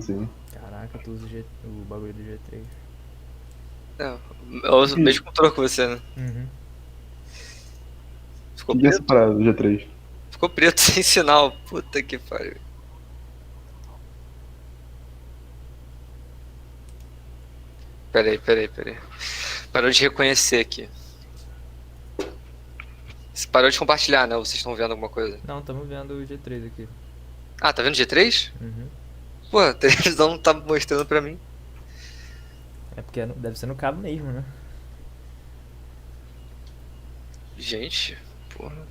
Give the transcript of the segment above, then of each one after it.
sim. Caraca, tu usa o bagulho do G3. É, eu uso o Que, mesmo controle que você, né? Uhum. Ficou que é essa preto. parada do G3? Ficou preto sem sinal. Puta que pariu. Peraí. Parou de reconhecer aqui. Você parou de compartilhar, né? Ou vocês estão vendo alguma coisa? Não, estamos vendo o G3 aqui. Ah, tá vendo G3? Uhum. Pô, a televisão não tá mostrando pra mim. É porque deve ser no cabo mesmo, né? Gente, porra.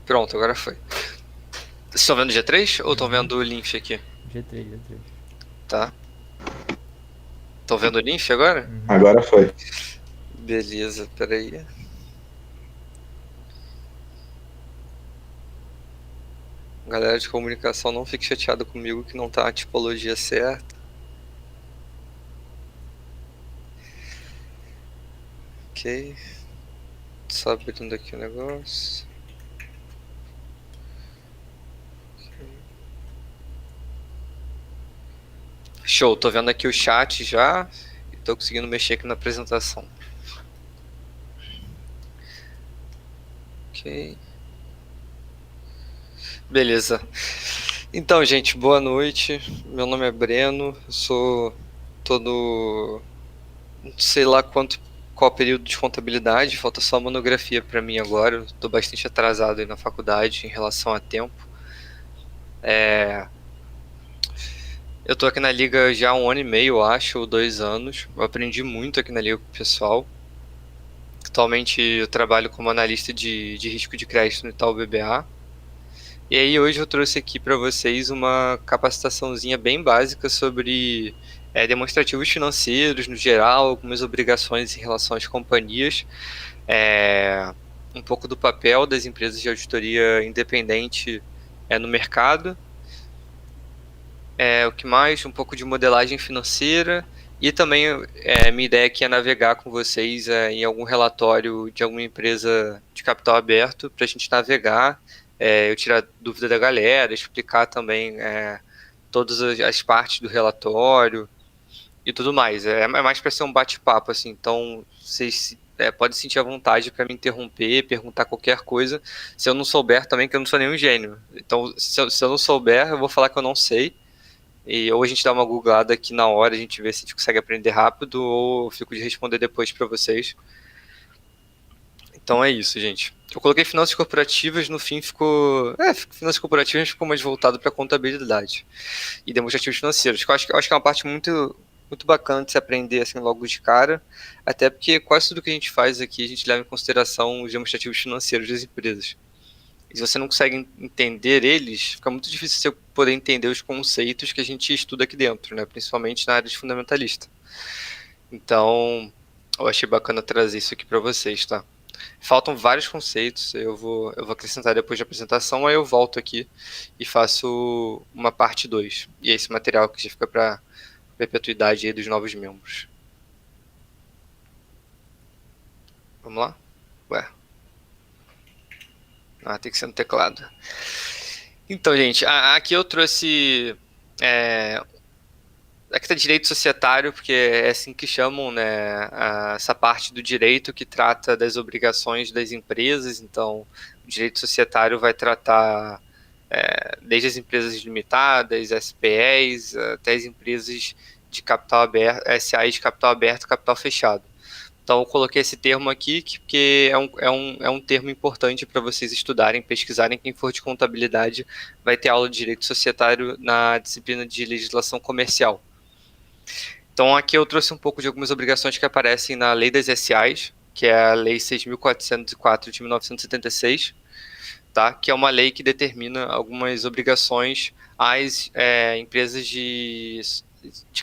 Pronto, agora foi. Vocês estão vendo G3 ou estão vendo o Lymph aqui? G3, G3. Tá. Estão vendo o Lymph agora? Agora foi. Beleza, peraí. Galera de comunicação, não fique chateado comigo que não tá a tipologia certa. Ok. Só abrindo aqui o negócio. Show, tô vendo aqui o chat já e tô conseguindo mexer aqui na apresentação. Ok. Beleza. Então, gente, boa noite. Meu nome é Breno, eu sou todo. Não sei lá qual período de contabilidade, falta só monografia para mim agora. Eu tô bastante atrasado aí na faculdade em relação a tempo. Eu tô aqui na Liga já há 1 ano e meio, eu acho, ou 2 anos. Eu aprendi muito aqui na Liga com o pessoal. Atualmente eu trabalho como analista de risco de crédito no Itaú BBA. E aí hoje eu trouxe aqui para vocês uma capacitaçãozinha bem básica sobre demonstrativos financeiros no geral, algumas obrigações em relação às companhias, um pouco do papel das empresas de auditoria independente no mercado, o que mais? Um pouco de modelagem financeira e também minha ideia aqui é navegar com vocês em algum relatório de alguma empresa de capital aberto para a gente navegar, eu tirar dúvida da galera, explicar também todas as partes do relatório e tudo mais. É mais para ser um bate-papo, assim, então vocês podem sentir à vontade para me interromper, perguntar qualquer coisa. Se eu não souber também, que eu não sou nenhum gênio. Então, se eu não souber, eu vou falar que eu não sei. E ou a gente dá uma googlada aqui na hora, a gente vê se a gente consegue aprender rápido, ou eu fico de responder depois para vocês. Então é isso, gente. Eu coloquei finanças corporativas, no fim ficou. Finanças corporativas ficou mais voltado para contabilidade e demonstrativos financeiros. Eu acho que é uma parte muito bacana de se aprender assim logo de cara, até porque quase tudo que a gente faz aqui a gente leva em consideração os demonstrativos financeiros das empresas. E se você não consegue entender eles, fica muito difícil você poder entender os conceitos que a gente estuda aqui dentro, né? Principalmente na área de fundamentalista. Então, eu achei bacana trazer isso aqui para vocês, tá? Faltam vários conceitos, eu vou acrescentar depois da apresentação, aí eu volto aqui e faço uma parte 2. E é esse material que já fica para perpetuidade aí dos novos membros. Vamos lá? Ué. Tem que ser no teclado. Então, gente, aqui eu trouxe. Aqui está direito societário, porque é assim que chamam, né, essa parte do direito que trata das obrigações das empresas. Então, o direito societário vai tratar desde as empresas limitadas, SPEs, até as empresas de capital aberto, SAs de capital aberto, capital fechado. Então, eu coloquei esse termo aqui porque é um termo importante para vocês estudarem, pesquisarem. Quem for de contabilidade vai ter aula de direito societário na disciplina de legislação comercial. Então, aqui eu trouxe um pouco de algumas obrigações que aparecem na Lei das SAs, que é a Lei 6.404 de 1976, tá? Que é uma lei que determina algumas obrigações às empresas de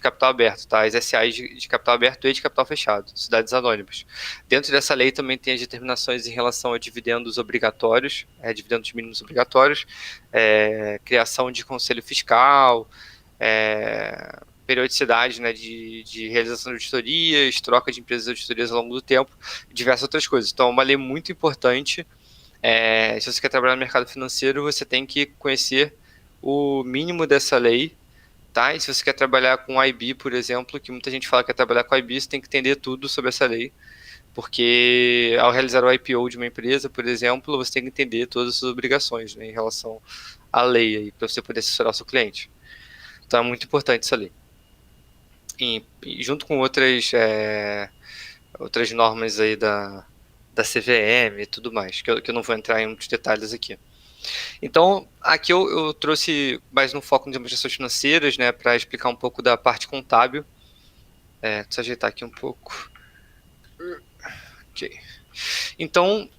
capital aberto, tá? As SAs de capital aberto e de capital fechado, sociedades anônimas. Dentro dessa lei também tem as determinações em relação a dividendos obrigatórios, dividendos mínimos obrigatórios, criação de conselho fiscal, periodicidade, né, de realização de auditorias, troca de empresas de auditorias ao longo do tempo, e diversas outras coisas. Então, é uma lei muito importante. Se você quer trabalhar no mercado financeiro, você tem que conhecer o mínimo dessa lei, tá? E se você quer trabalhar com IB, por exemplo, que muita gente fala que quer trabalhar com IB, você tem que entender tudo sobre essa lei, porque ao realizar o IPO de uma empresa, por exemplo, você tem que entender todas as suas obrigações, né, em relação à lei, para você poder assessorar o seu cliente. Então é muito importante essa lei. E junto com outras normas aí da CVM e tudo mais, que eu não vou entrar em muitos detalhes aqui. Então, aqui eu trouxe mais um foco em demonstrações financeiras, né, para explicar um pouco da parte contábil. Deixa eu ajeitar aqui um pouco. Ok. Então,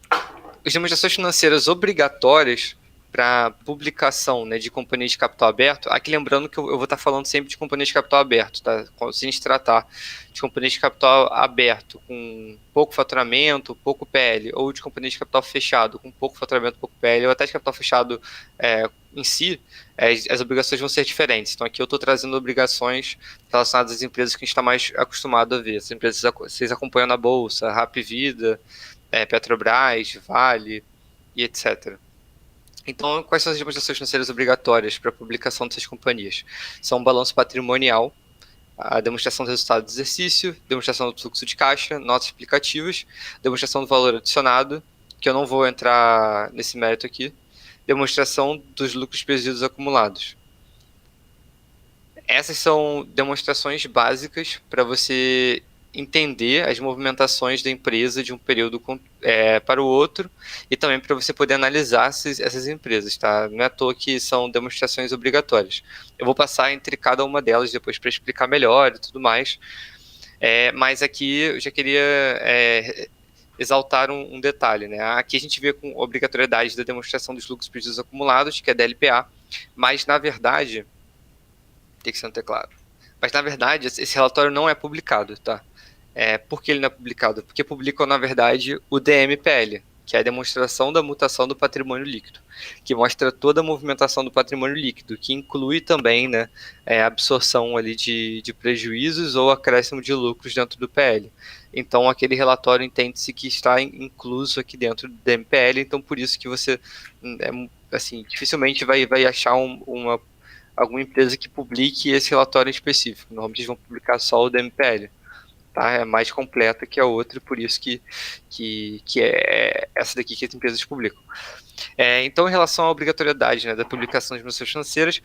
as demonstrações financeiras obrigatórias para publicação, né, de companhias de capital aberto, aqui lembrando que eu vou estar falando sempre de companhias de capital aberto, tá? Se a gente tratar de companhias de capital aberto com pouco faturamento, pouco PL, ou de companhias de capital fechado com pouco faturamento, pouco PL, ou até de capital fechado em si, as obrigações vão ser diferentes. Então aqui eu estou trazendo obrigações relacionadas às empresas que a gente está mais acostumado a ver. As empresas que vocês acompanham na Bolsa, Rapvida, Petrobras, Vale e etc. Então, quais são as demonstrações financeiras obrigatórias para a publicação dessas companhias? São o balanço patrimonial, a demonstração do resultado do exercício, demonstração do fluxo de caixa, notas explicativas, demonstração do valor adicionado, que eu não vou entrar nesse mérito aqui, demonstração dos lucros prejuízos acumulados. Essas são demonstrações básicas para você entender as movimentações da empresa de um período para o outro e também para você poder analisar essas empresas, tá? Não é à toa que são demonstrações obrigatórias. Eu vou passar entre cada uma delas depois para explicar melhor e tudo mais, mas aqui eu já queria exaltar um detalhe, né? Aqui a gente vê com obrigatoriedade da demonstração dos lucros prejuízos acumulados, que é DLPA, mas na verdade tem que ser no teclado. Mas, na verdade, esse relatório não é publicado, tá? Por que ele não é publicado? Porque publicam, na verdade, o DMPL, que é a demonstração da mutação do patrimônio líquido, que mostra toda a movimentação do patrimônio líquido, que inclui também, né, a absorção ali de prejuízos ou acréscimo de lucros dentro do PL. Então, aquele relatório entende-se que está incluso aqui dentro do DMPL, então por isso que você, assim, dificilmente vai achar alguma empresa que publique esse relatório em específico. Normalmente eles vão publicar só o DMPL. Tá? É mais completa que a outra, por isso que é essa daqui que as empresas publicam. Então, em relação à obrigatoriedade, né, da publicação de demonstrações financeiras,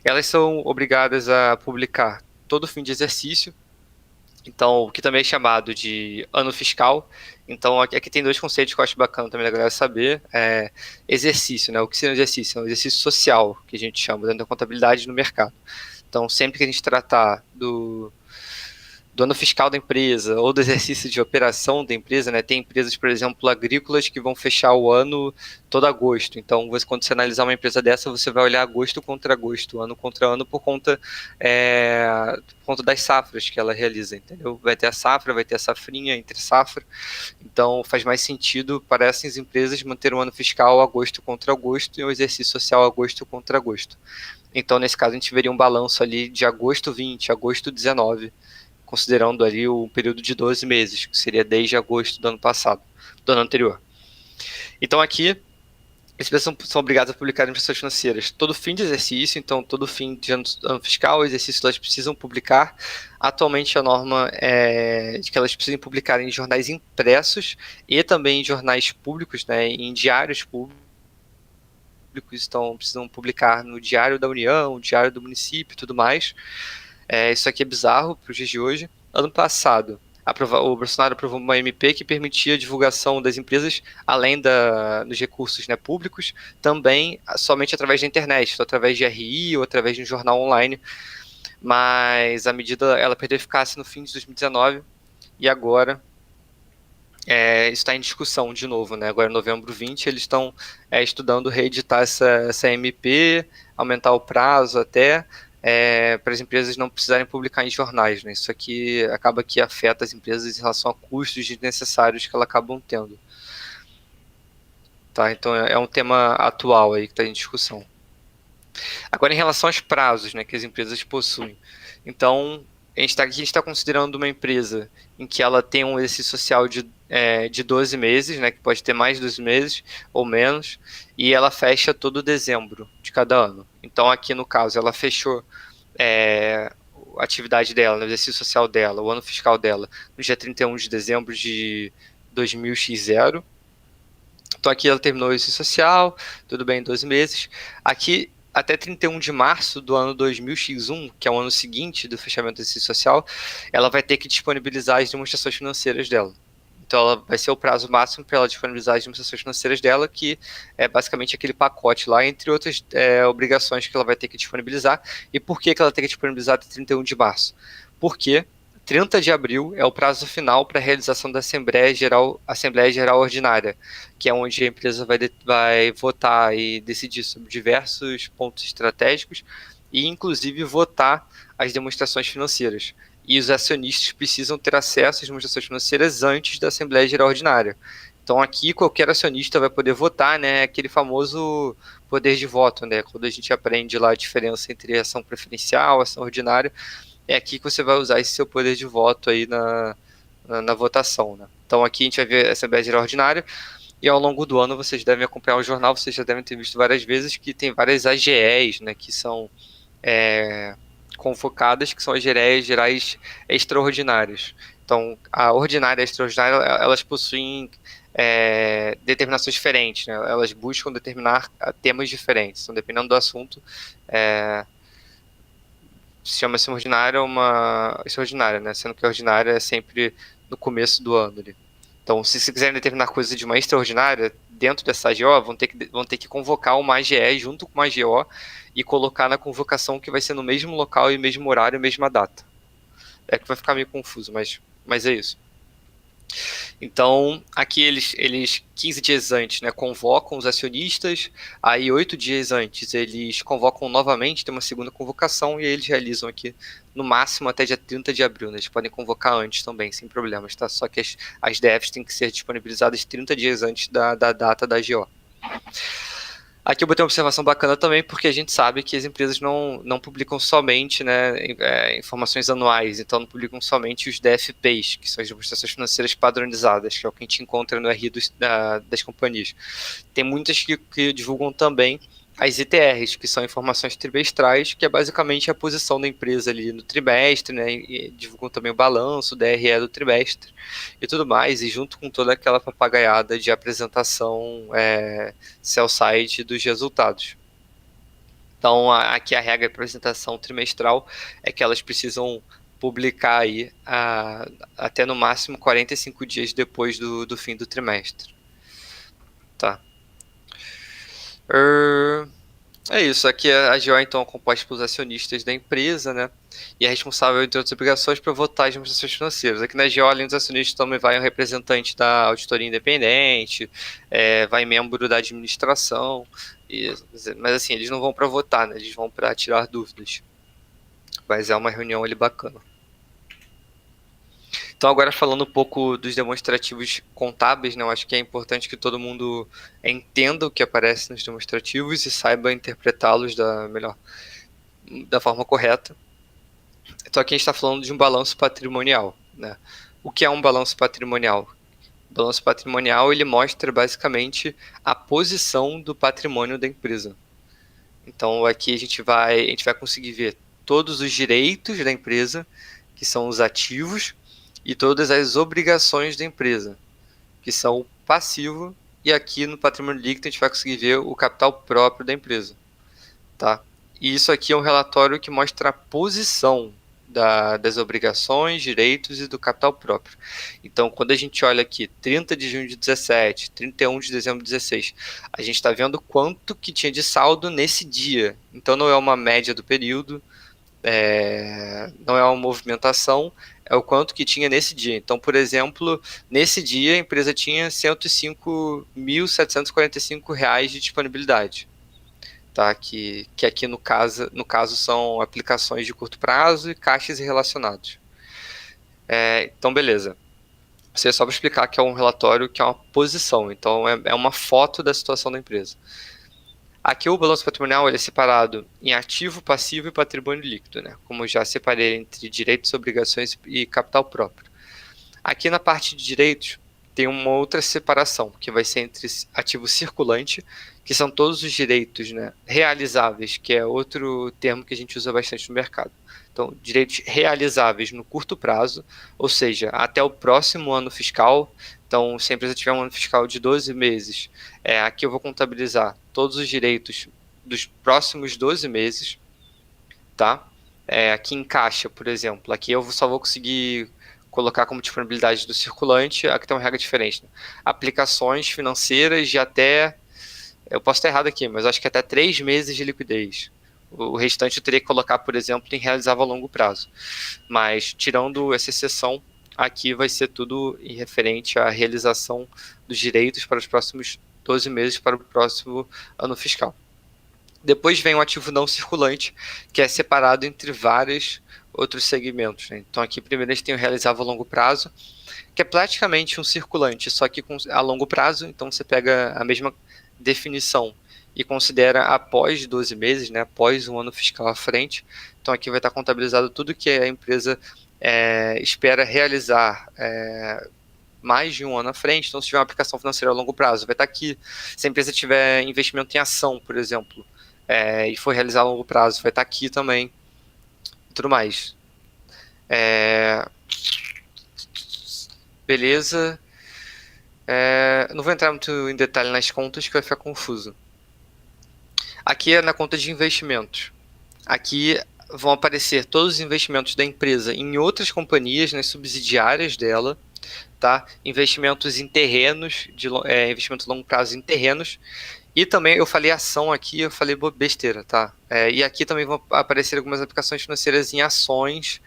elas são obrigadas a publicar todo fim de exercício, então, o que também é chamado de ano fiscal. Então, aqui tem dois conceitos que eu acho bacana também da galera saber. Exercício, né? O que seria um exercício? É um exercício social, que a gente chama, dentro da contabilidade no mercado. Então, sempre que a gente tratar do ano fiscal da empresa ou do exercício de operação da empresa, né? Tem empresas, por exemplo, agrícolas que vão fechar o ano todo agosto. Então, quando você analisar uma empresa dessa, você vai olhar agosto contra agosto, ano contra ano, por conta das safras que ela realiza, entendeu? Vai ter a safra, vai ter a safrinha entre safra. Então, faz mais sentido para essas empresas manter um ano fiscal agosto contra agosto e um exercício social agosto contra agosto. Então, nesse caso, a gente veria um balanço ali de agosto 20, agosto 19, considerando ali o período de 12 meses, que seria desde agosto do ano passado, do ano anterior. Então aqui, as empresas são obrigadas a publicar demonstrações financeiras todo fim de exercício, então todo fim de ano fiscal, exercício elas precisam publicar. Atualmente a norma é de que elas precisam publicar em jornais impressos e também em jornais públicos, né, em diários públicos, então precisam publicar no Diário da União, Diário do Município e tudo mais. Isso aqui é bizarro para os dias de hoje. Ano passado, o Bolsonaro aprovou uma MP que permitia a divulgação das empresas, além dos recursos, né, públicos, também somente através da internet, então, através de RI ou através de um jornal online. Mas a medida ela perdeu eficácia no fim de 2019 e agora isso está em discussão de novo, né? Agora, em novembro 20, eles estão estudando reeditar essa MP, aumentar o prazo até, para as empresas não precisarem publicar em jornais, né? Isso aqui acaba que afeta as empresas em relação a custos desnecessários que elas acabam tendo. Tá? Então é um tema atual aí que está em discussão. Agora, em relação aos prazos, né, que as empresas possuem. Então, a gente está considerando uma empresa em que ela tem um exercício social de 12 meses, né, que pode ter mais de 12 meses ou menos, e ela fecha todo dezembro de cada ano. Então, aqui no caso, ela fechou a atividade dela, né, o exercício social dela, o ano fiscal dela, no dia 31 de dezembro de 2000x0. Então aqui ela terminou o exercício social, tudo bem, 12 meses. Aqui, até 31 de março do ano 2000x1, que é o ano seguinte do fechamento do exercício social, ela vai ter que disponibilizar as demonstrações financeiras dela. Então ela vai ser o prazo máximo para ela disponibilizar as demonstrações financeiras dela, que é basicamente aquele pacote lá, entre outras obrigações que ela vai ter que disponibilizar. E por que ela tem que disponibilizar até 31 de março? Porque 30 de abril é o prazo final para a realização da Assembleia Geral Ordinária, que é onde a empresa vai votar e decidir sobre diversos pontos estratégicos e, inclusive, votar as demonstrações financeiras. E os acionistas precisam ter acesso às demonstrações financeiras antes da Assembleia Geral Ordinária. Então, aqui, qualquer acionista vai poder votar, né? Aquele famoso poder de voto, né? Quando a gente aprende lá a diferença entre ação preferencial, ação ordinária, é aqui que você vai usar esse seu poder de voto aí na votação, né? Então, aqui a gente vai ver a Assembleia Geral Ordinária, e ao longo do ano vocês devem acompanhar o jornal, vocês já devem ter visto várias vezes que tem várias AGEs, né, que são convocadas, que são as gerais extraordinárias. Então, a ordinária e a extraordinária, elas possuem determinações diferentes, né? Elas buscam determinar temas diferentes. Então, dependendo do assunto, se chama-se ordinária ou uma extraordinária, né? Sendo que a ordinária é sempre no começo do ano ali. Então, se vocês quiserem determinar coisas de uma extraordinária, dentro dessa AGO, vão ter que convocar uma AGE junto com uma AGO e colocar na convocação que vai ser no mesmo local e mesmo horário e mesma data. É que vai ficar meio confuso, mas é isso. Então, aqui eles 15 dias antes, né, convocam os acionistas, aí 8 dias antes eles convocam novamente, tem uma segunda convocação, e aí eles realizam aqui no máximo até dia 30 de abril, né? Eles podem convocar antes também, sem problemas, tá? Só que as DFs têm que ser disponibilizadas 30 dias antes da data da GO. Aqui eu botei uma observação bacana também, porque a gente sabe que as empresas não publicam somente, né, informações anuais, então não publicam somente os DFPs, que são as demonstrações financeiras padronizadas, que é o que a gente encontra no RI das companhias. Tem muitas que divulgam também as ITRs, que são informações trimestrais, que é basicamente a posição da empresa ali no trimestre, né, e divulgam também o balanço, o DRE do trimestre e tudo mais, e junto com toda aquela papagaiada de apresentação sell-side dos resultados. Então, aqui a regra de apresentação trimestral é que elas precisam publicar aí até no máximo 45 dias depois do fim do trimestre. Tá. É isso, aqui a AGO então é composta pelos acionistas da empresa, né? E é responsável, entre outras obrigações, por votar as demonstrações financeiras. Aqui na AGO, além dos acionistas, também vai um representante da auditoria independente, vai membro da administração, mas assim, eles não vão para votar, né? Eles vão para tirar dúvidas. Mas é uma reunião ali bacana. Então, agora falando um pouco dos demonstrativos contábeis, né, eu acho que é importante que todo mundo entenda o que aparece nos demonstrativos e saiba interpretá-los da forma correta. Então, aqui a gente está falando de um balanço patrimonial, né? O que é um balanço patrimonial? O balanço patrimonial ele mostra basicamente a posição do patrimônio da empresa. Então, aqui a gente vai conseguir ver todos os direitos da empresa, que são os ativos, e todas as obrigações da empresa, que são o passivo, e aqui no patrimônio líquido a gente vai conseguir ver o capital próprio da empresa. Tá? E isso aqui é um relatório que mostra a posição das obrigações, direitos e do capital próprio. Então, quando a gente olha aqui 30 de junho de 17, 31 de dezembro de 16, a gente está vendo quanto que tinha de saldo nesse dia. Então, não é uma média do período, não é uma movimentação, é o quanto que tinha nesse dia. Então, por exemplo, nesse dia a empresa tinha R$ 105.745 de disponibilidade. Tá? Que aqui no caso são aplicações de curto prazo e caixas e relacionados. Então, beleza. Isso é só para explicar que é um relatório que é uma posição, então é uma foto da situação da empresa. Aqui o balanço patrimonial ele é separado em ativo, passivo e patrimônio líquido, né? Como eu já separei entre direitos, obrigações e capital próprio. Aqui na parte de direitos tem uma outra separação, que vai ser entre ativo circulante, que são todos os direitos, né, realizáveis, que é outro termo que a gente usa bastante no mercado. Então, direitos realizáveis no curto prazo, ou seja, até o próximo ano fiscal. Então, se a empresa tiver um ano fiscal de 12 meses, aqui eu vou contabilizar todos os direitos dos próximos 12 meses, tá? Aqui em caixa, por exemplo, aqui eu só vou conseguir colocar como disponibilidade do circulante, aqui tem uma regra diferente, né? Aplicações financeiras de até, eu posso estar errado aqui, mas acho que até 3 meses de liquidez. O restante eu teria que colocar, por exemplo, em realizável a longo prazo. Mas, tirando essa exceção, aqui vai ser tudo em referente à realização dos direitos para os próximos 12 meses para o próximo ano fiscal. Depois vem o ativo não circulante, que é separado entre vários outros segmentos, né? Então aqui primeiro a gente tem o realizável a longo prazo, que é praticamente um circulante, só que a longo prazo. Então você pega a mesma definição e considera após 12 meses, né, após um ano fiscal à frente. Então aqui vai estar contabilizado tudo que a empresa espera realizar mais de um ano à frente. Então se tiver uma aplicação financeira a longo prazo, vai estar aqui. Se a empresa tiver investimento em ação, por exemplo, e for realizar a longo prazo, vai estar aqui também e tudo mais. Beleza. Não vou entrar muito em detalhe nas contas, que vai ficar confuso. Aqui é na conta de investimentos. Aqui vão aparecer todos os investimentos da empresa em outras companhias, nas subsidiárias dela, tá? Investimentos em terrenos, investimento a longo prazo em terrenos. E também eu falei ação aqui, eu falei besteira, tá? E aqui também vão aparecer algumas aplicações financeiras em ações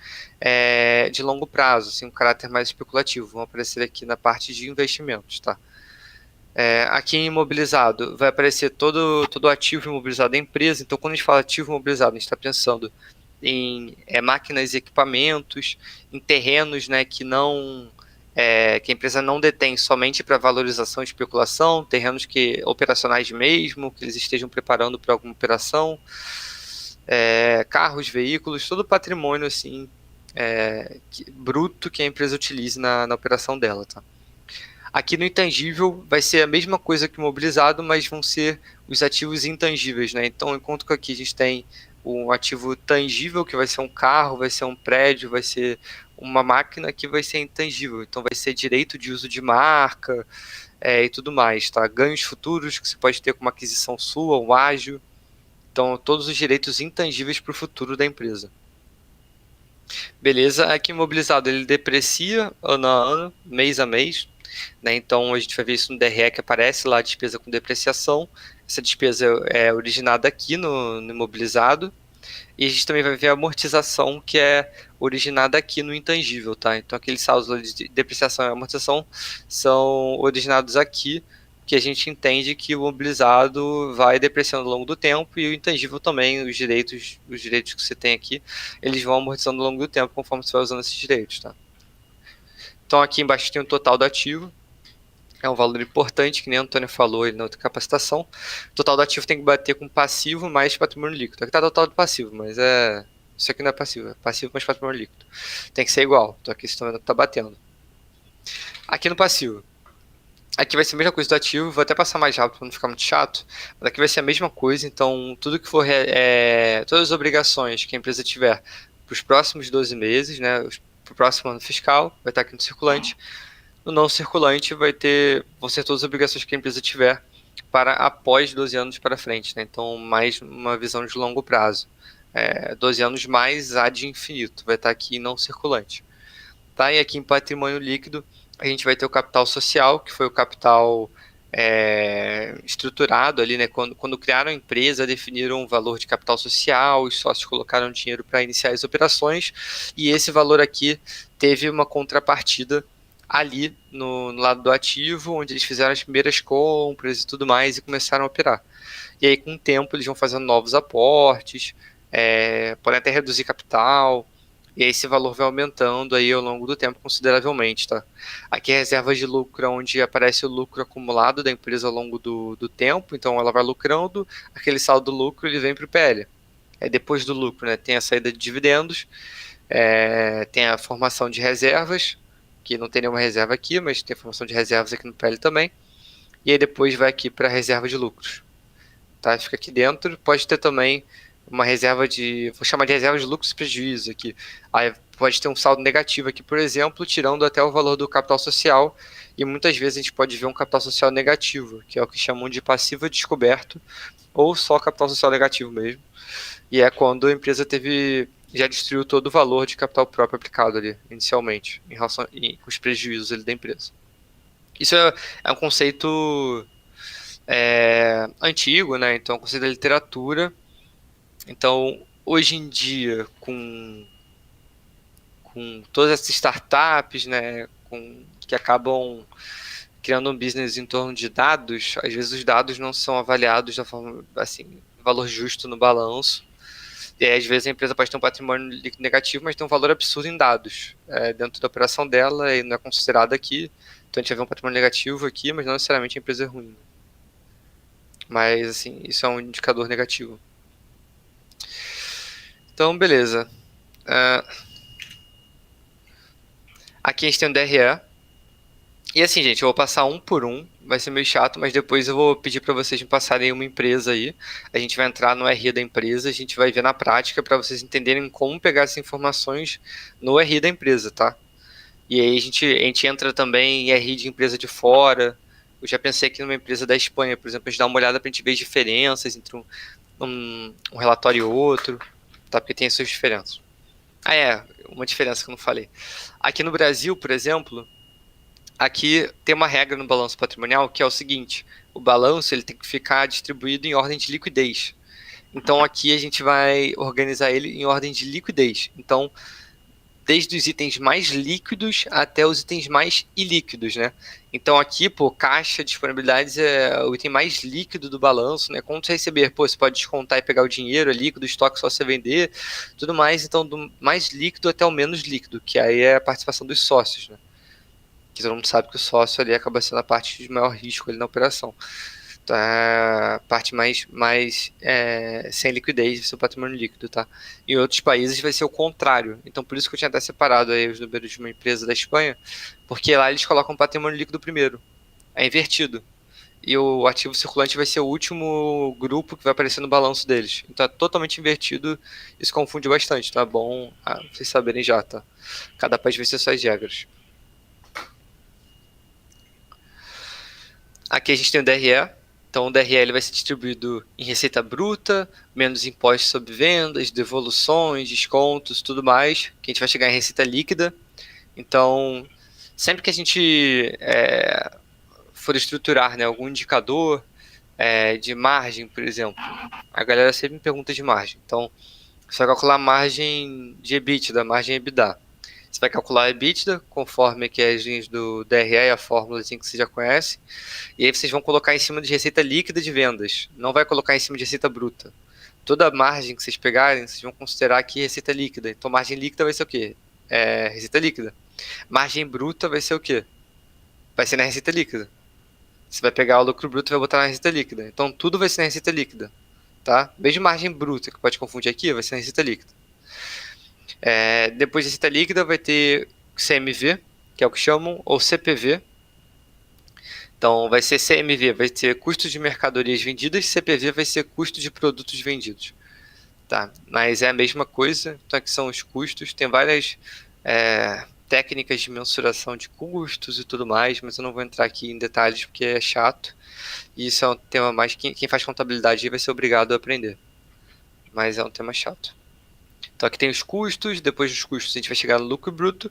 de longo prazo, assim, um caráter mais especulativo. Vão aparecer aqui na parte de investimentos, tá? Aqui em imobilizado vai aparecer todo o ativo imobilizado da empresa. Então, quando a gente fala ativo imobilizado, a gente está pensando em máquinas e equipamentos, em terrenos, né, que a empresa não detém somente para valorização e especulação, terrenos operacionais mesmo, que eles estejam preparando para alguma operação, carros, veículos, todo o patrimônio assim, bruto que a empresa utilize na operação dela, tá? Aqui no intangível vai ser a mesma coisa que o imobilizado, mas vão ser os ativos intangíveis, né? Então, enquanto que aqui a gente tem um ativo tangível, que vai ser um carro, vai ser um prédio, vai ser uma máquina, que vai ser intangível. Então, vai ser direito de uso de marca e tudo mais, tá? Ganhos futuros que você pode ter com uma aquisição sua, um ágio. Então, todos os direitos intangíveis para o futuro da empresa. Beleza, aqui imobilizado ele deprecia ano a ano, mês a mês, né? Então a gente vai ver isso no DRE, que aparece lá a despesa com depreciação. Essa despesa é originada aqui no imobilizado. E a gente também vai ver a amortização, que é originada aqui no intangível, tá? Então aqueles saldos de depreciação e amortização são originados aqui, que a gente entende que o mobilizado vai depreciando ao longo do tempo, e o intangível também, os direitos que você tem aqui, eles vão amortizando ao longo do tempo, conforme você vai usando esses direitos, tá? Então aqui embaixo tem o total do ativo, é um valor importante, que nem o Antônio falou na outra capacitação. O total do ativo tem que bater com passivo mais patrimônio líquido. Aqui está o total do passivo, mas isso aqui não é passivo, é passivo mais patrimônio líquido. Tem que ser igual, então aqui vocês estão vendo que está batendo. Aqui no passivo, aqui vai ser a mesma coisa do ativo, vou até passar mais rápido para não ficar muito chato, mas aqui vai ser a mesma coisa. Então tudo que for, todas as obrigações que a empresa tiver para os próximos 12 meses, né, para o próximo ano fiscal, vai estar aqui no circulante. No não circulante vão ser todas as obrigações que a empresa tiver para após 12 anos para frente, né? Então, mais uma visão de longo prazo. 12 anos mais ad infinito, vai estar aqui em não circulante. Tá? E aqui em patrimônio líquido, a gente vai ter o capital social, que foi o capital estruturado ali, né? Quando criaram a empresa, definiram um valor de capital social, os sócios colocaram dinheiro para iniciar as operações, e esse valor aqui teve uma contrapartida ali no lado do ativo, onde eles fizeram as primeiras compras e tudo mais, e começaram a operar. E aí, com o tempo, eles vão fazendo novos aportes, podem até reduzir capital, E aí esse valor vai aumentando aí ao longo do tempo consideravelmente, tá? Aqui é reservas de lucro, onde aparece o lucro acumulado da empresa ao longo do tempo, então ela vai lucrando, aquele saldo do lucro ele vem para o PL. É depois do lucro, né? Tem a saída de dividendos, tem a formação de reservas, que não tem nenhuma reserva aqui, mas tem a formação de reservas aqui no PL também. E aí depois vai aqui para a reserva de lucros. Tá? Fica aqui dentro. Pode ter também uma reserva de... Vou chamar de reserva de lucros e prejuízo aqui. Aí pode ter um saldo negativo aqui, por exemplo, tirando até o valor do capital social. E muitas vezes a gente pode ver um capital social negativo, que é o que chamam de passivo descoberto, ou só capital social negativo mesmo. E é quando a empresa já destruiu todo o valor de capital próprio aplicado ali, inicialmente, em relação com os prejuízos ali da empresa. Isso é um conceito antigo, né? Então, é um conceito da literatura. Então, hoje em dia, com todas essas startups, né, que acabam criando um business em torno de dados, às vezes os dados não são avaliados da forma, assim, valor justo no balanço. E aí, às vezes a empresa pode ter um patrimônio líquido negativo, mas tem um valor absurdo em dados dentro da operação dela e não é considerado aqui. Então a gente vai ver um patrimônio negativo aqui, mas não necessariamente a empresa é ruim. Mas, assim, isso é um indicador negativo. Então, beleza. Aqui a gente tem o DRE. E assim, gente, eu vou passar um por um. Vai ser meio chato, mas depois eu vou pedir para vocês me passarem uma empresa aí. A gente vai entrar no RI da empresa, a gente vai ver na prática para vocês entenderem como pegar essas informações no RI da empresa, tá? E aí a gente entra também em RI de empresa de fora. Eu já pensei aqui numa empresa da Espanha, por exemplo, a gente dá uma olhada para a gente ver as diferenças entre um relatório e outro, tá? Porque tem as suas diferenças. Uma diferença que eu não falei. Aqui no Brasil, por exemplo, aqui tem uma regra no balanço patrimonial que é o seguinte: o balanço ele tem que ficar distribuído em ordem de liquidez. Então aqui a gente vai organizar ele em ordem de liquidez. Então, desde os itens mais líquidos até os itens mais ilíquidos, né? Então aqui, pô, caixa, disponibilidades é o item mais líquido do balanço, né? Quando você receber, pô, você pode descontar e pegar o dinheiro, é líquido, estoque só você vender, tudo mais. Então, do mais líquido até o menos líquido, que aí é a participação dos sócios, né? Que todo mundo sabe que o sócio ali acaba sendo a parte de maior risco ali na operação. Então, a parte mais sem liquidez do seu patrimônio líquido, tá? Em outros países vai ser o contrário. Então, por isso que eu tinha até separado aí os números de uma empresa da Espanha, porque lá eles colocam o patrimônio líquido primeiro. É invertido. E o ativo circulante vai ser o último grupo que vai aparecer no balanço deles. Então, é totalmente invertido. Isso confunde bastante, tá bom vocês saberem já, tá? Cada país vai ter suas regras. Aqui a gente tem o DRE. Então, o DRE ele vai ser distribuído em receita bruta, menos impostos sobre vendas, devoluções, descontos, tudo mais, que a gente vai chegar em receita líquida. Então, sempre que a gente for estruturar, né, algum indicador de margem, por exemplo, a galera sempre me pergunta de margem. Então, você vai calcular a margem de EBITDA, margem EBITDA. Você vai calcular a EBITDA, conforme que as linhas do DRE e a fórmula assim, que você já conhece. E aí vocês vão colocar em cima de receita líquida de vendas. Não vai colocar em cima de receita bruta. Toda a margem que vocês pegarem, vocês vão considerar aqui receita líquida. Então, margem líquida vai ser o quê? Receita líquida. Margem bruta vai ser o quê? Vai ser na receita líquida. Você vai pegar o lucro bruto e vai botar na receita líquida. Então, tudo vai ser na receita líquida. Tá? Mesmo margem bruta, que pode confundir aqui, vai ser na receita líquida. Depois da receita líquida vai ter CMV, que é o que chamam, ou CPV. Então vai ser CMV, vai ser custo de mercadorias vendidas, CPV vai ser custo de produtos vendidos. Tá? Mas é a mesma coisa, então aqui são os custos, tem várias técnicas de mensuração de custos e tudo mais, mas eu não vou entrar aqui em detalhes porque é chato. E isso é um tema mais quem faz contabilidade vai ser obrigado a aprender. Mas é um tema chato. Então aqui tem os custos, depois dos custos a gente vai chegar no lucro bruto,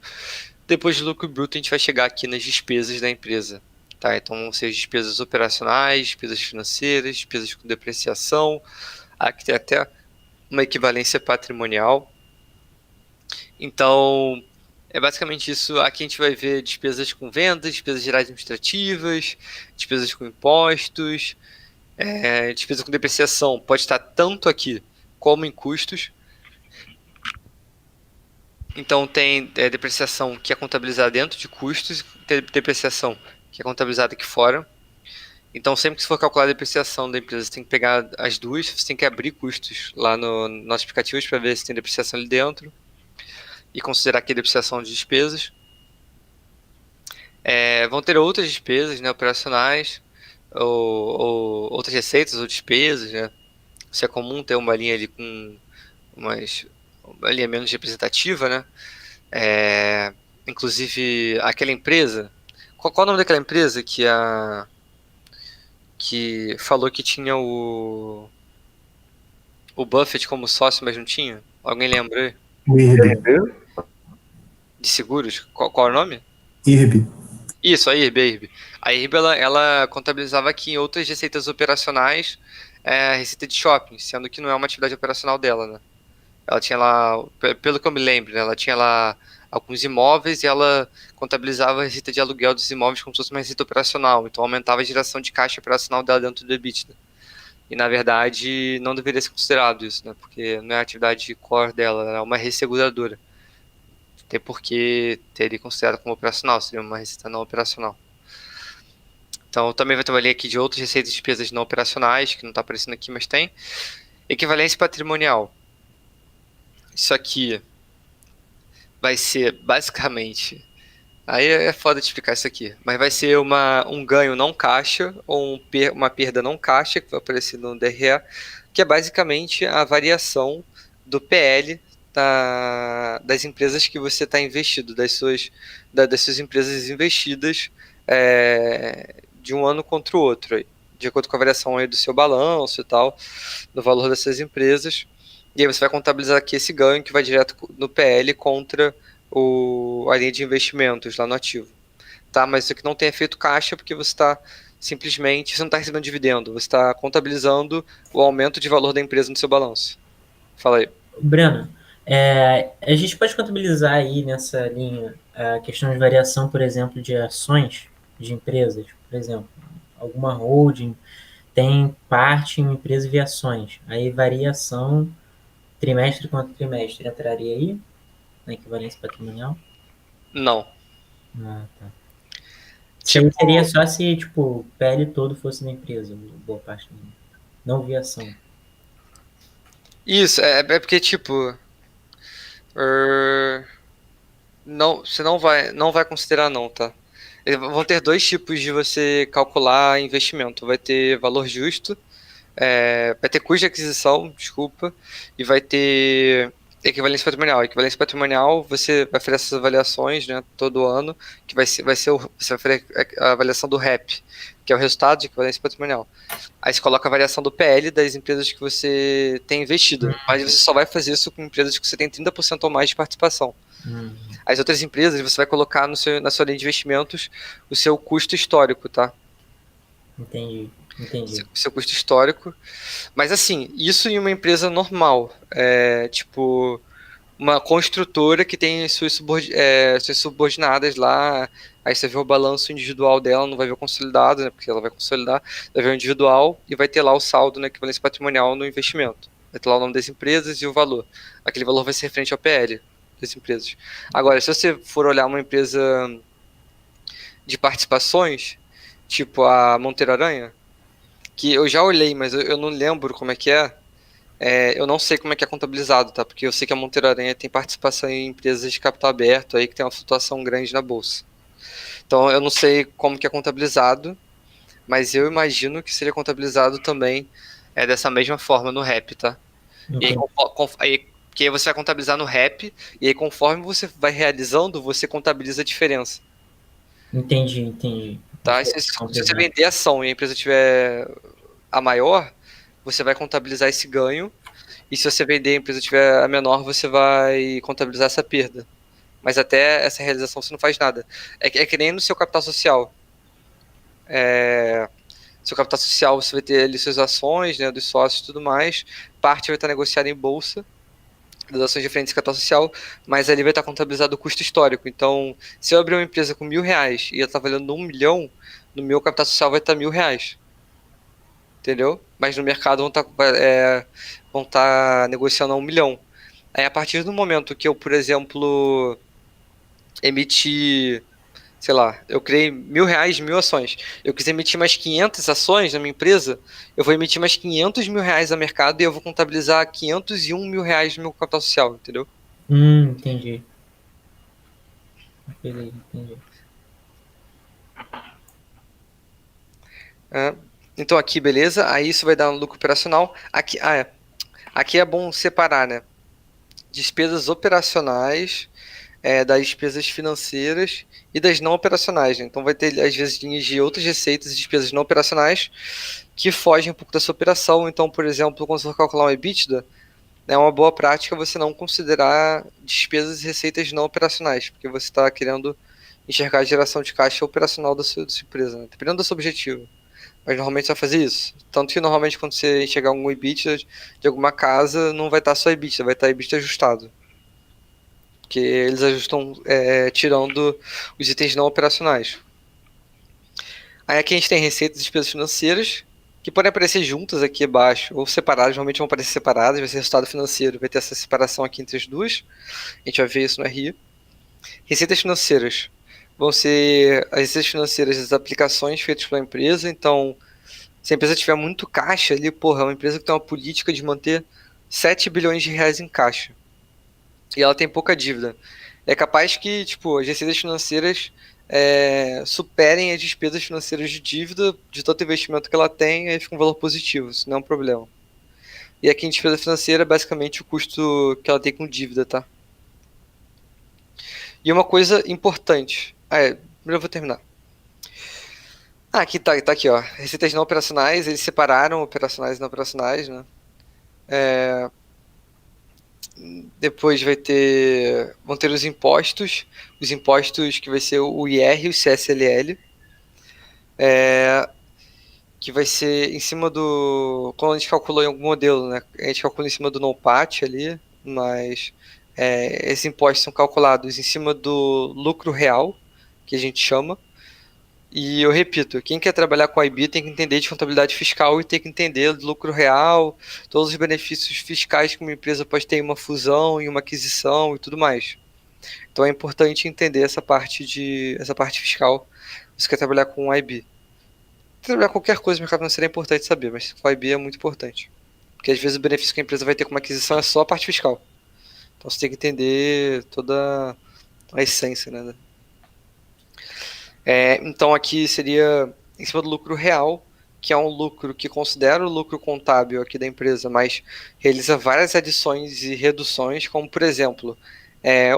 depois do lucro bruto a gente vai chegar aqui nas despesas da empresa. Tá? Então vão ser despesas operacionais, despesas financeiras, despesas com depreciação, aqui tem até uma equivalência patrimonial. Então é basicamente isso. Aqui a gente vai ver despesas com vendas, despesas gerais administrativas, despesas com impostos, despesa com depreciação pode estar tanto aqui como em custos. Então tem depreciação que é contabilizada dentro de custos e tem depreciação que é contabilizada aqui fora. Então sempre que você for calcular a depreciação da empresa, você tem que pegar as duas, você tem que abrir custos lá no nossos aplicativos para ver se tem depreciação ali dentro e considerar que é depreciação de despesas. Vão ter outras despesas, né, operacionais, ou outras receitas ou despesas, né? Se é comum ter uma linha ali com uma linha menos representativa, né? Inclusive, aquela empresa. Qual o nome daquela empresa que falou que tinha o Buffett como sócio, mas não tinha? Alguém lembra? O IRB. De seguros? Qual é o nome? IRB. Isso, a IRB. A IRB ela contabilizava aqui em outras receitas operacionais a receita de shopping, sendo que não é uma atividade operacional dela, né? Ela tinha lá, pelo que eu me lembro, né, ela tinha lá alguns imóveis e ela contabilizava a receita de aluguel dos imóveis como se fosse uma receita operacional, então aumentava a geração de caixa operacional dela dentro do EBITDA. E na verdade não deveria ser considerado isso, né? Porque não é a atividade core dela, ela é uma resseguradora. Tem por que teria considerado como operacional, seria uma receita não operacional. Então também vai ter uma linha aqui de outras receitas e despesas não operacionais, que não está aparecendo aqui, mas tem. Equivalência patrimonial. Isso aqui vai ser basicamente. Aí é foda de explicar isso aqui. Mas vai ser um ganho não caixa ou uma perda não caixa que vai aparecer no DRE, que é basicamente a variação do PL das empresas que você está investido, das suas empresas investidas de um ano contra o outro, aí, de acordo com a variação aí do seu balanço e tal, do valor dessas empresas. E aí você vai contabilizar aqui esse ganho que vai direto no PL contra a linha de investimentos lá no ativo. Tá? Mas isso aqui não tem efeito caixa porque você está simplesmente, você não está recebendo dividendo, você está contabilizando o aumento de valor da empresa no seu balanço. Fala aí. Breno, a gente pode contabilizar aí nessa linha a questão de variação, por exemplo, de ações de empresas, por exemplo, alguma holding tem parte em uma empresa de ações, aí variação trimestre contra trimestre entraria aí na equivalência patrimonial? Não. Ah, tá. Tipo, seria só se tipo, o PL todo fosse na empresa, boa parte do mundo. Não via ação. Isso, é porque tipo. Não, você não vai considerar não, tá? Vão ter dois tipos de você calcular investimento. Vai ter valor justo, vai ter custo de aquisição, desculpa, e vai ter equivalência patrimonial. Equivalência patrimonial, você vai fazer essas avaliações, né, todo ano, que você vai fazer a avaliação do REP, que é o resultado de equivalência patrimonial. Aí você coloca a variação do PL das empresas que você tem investido, mas você só vai fazer isso com empresas que você tem 30% ou mais de participação. As outras empresas, você vai colocar na sua linha de investimentos o seu custo histórico, tá? Entendi. Seu custo histórico. Mas assim, isso em uma empresa normal. Tipo, uma construtora que tem suas subordinadas lá. Aí você vê o balanço individual dela, não vai ver o consolidado, né? Porque ela vai consolidar, vai ver o individual e vai ter lá o saldo na equivalência patrimonial no investimento. Vai ter lá o nome das empresas e o valor. Aquele valor vai ser referente ao PL das empresas. Agora, se você for olhar uma empresa de participações, tipo a Monteiro Aranha, que eu já olhei, mas eu não lembro como é que é. Eu não sei como é que é contabilizado, tá? Porque eu sei que a Monteiro Aranha tem participação em empresas de capital aberto aí que tem uma flutuação grande na bolsa. Então eu não sei como que é contabilizado, mas eu imagino que seria contabilizado também dessa mesma forma no REP, tá? Okay. E aí, porque aí você vai contabilizar no REP, e aí conforme você vai realizando, você contabiliza a diferença. Entendi. Tá? Se você vender ação e a empresa tiver a maior, você vai contabilizar esse ganho, e se você vender e a empresa tiver a menor, você vai contabilizar essa perda. Mas até essa realização você não faz nada. É que nem no seu capital social. Seu capital social, você vai ter ali suas ações, né, dos sócios e tudo mais, parte vai estar negociada em bolsa, das ações diferentes do capital social, mas ali vai estar contabilizado o custo histórico. Então, se eu abrir uma empresa com R$1.000 e ela está valendo 1 milhão, no meu capital social vai estar R$1.000. Entendeu? Mas no mercado vão estar negociando a 1 milhão. Aí, a partir do momento que eu, por exemplo, emiti, sei lá, eu criei R$ 1.000 de 1.000 ações. Eu quis emitir mais 500 ações na minha empresa, eu vou emitir mais R$ 500.000 a mercado e eu vou contabilizar R$ 501.000 no meu capital social, entendeu? Entendi. Beleza, entendi. É. Então aqui, beleza? Aí isso vai dar um lucro operacional. Aqui, aqui é bom separar, né? Despesas operacionais, das despesas financeiras e das não operacionais, né? Então vai ter, às vezes, linhas de outras receitas e despesas não operacionais que fogem um pouco da sua operação. Então, por exemplo, quando você for calcular um EBITDA, é uma boa prática você não considerar despesas e receitas não operacionais, porque você está querendo enxergar a geração de caixa operacional da sua empresa, né? Dependendo do seu objetivo. Mas normalmente você vai fazer isso. Tanto que normalmente quando você enxergar algum EBITDA de alguma casa, não vai estar só EBITDA, vai estar EBITDA ajustado. Porque eles ajustam tirando os itens não operacionais. Aí aqui a gente tem receitas e despesas financeiras, que podem aparecer juntas aqui abaixo, ou separadas, normalmente vão aparecer separadas, vai ser resultado financeiro, vai ter essa separação aqui entre as duas. A gente vai ver isso no RI. Receitas financeiras vão ser as receitas financeiras das aplicações feitas pela empresa, então se a empresa tiver muito caixa ali, porra, é uma empresa que tem uma política de manter R$ 7 bilhões em caixa. E ela tem pouca dívida. É capaz que, tipo, as receitas financeiras superem as despesas financeiras de dívida de todo investimento que ela tem, aí fica um valor positivo, isso não é um problema. E aqui em despesa financeira, basicamente, o custo que ela tem com dívida, tá? E uma coisa importante. Primeiro eu vou terminar. Aqui tá aqui, ó. Receitas não operacionais, eles separaram operacionais e não operacionais, né? Depois vão ter os impostos que vai ser o IR e o CSLL, que vai ser em cima do... Quando a gente calculou em algum modelo, né? A gente calcula em cima do NOPAT ali, mas esses impostos são calculados em cima do lucro real, que a gente chama. E eu repito, quem quer trabalhar com IB tem que entender de contabilidade fiscal e tem que entender do lucro real, todos os benefícios fiscais que uma empresa pode ter em uma fusão, em uma aquisição e tudo mais. Então é importante entender essa parte fiscal. Se você quer trabalhar com IB. Trabalhar com qualquer coisa no mercado financeiro é importante saber, mas com IB é muito importante. Porque às vezes o benefício que a empresa vai ter com uma aquisição é só a parte fiscal. Então você tem que entender toda a essência, né? Então aqui seria em cima do lucro real, que é um lucro que considera o lucro contábil aqui da empresa, mas realiza várias adições e reduções, como por exemplo,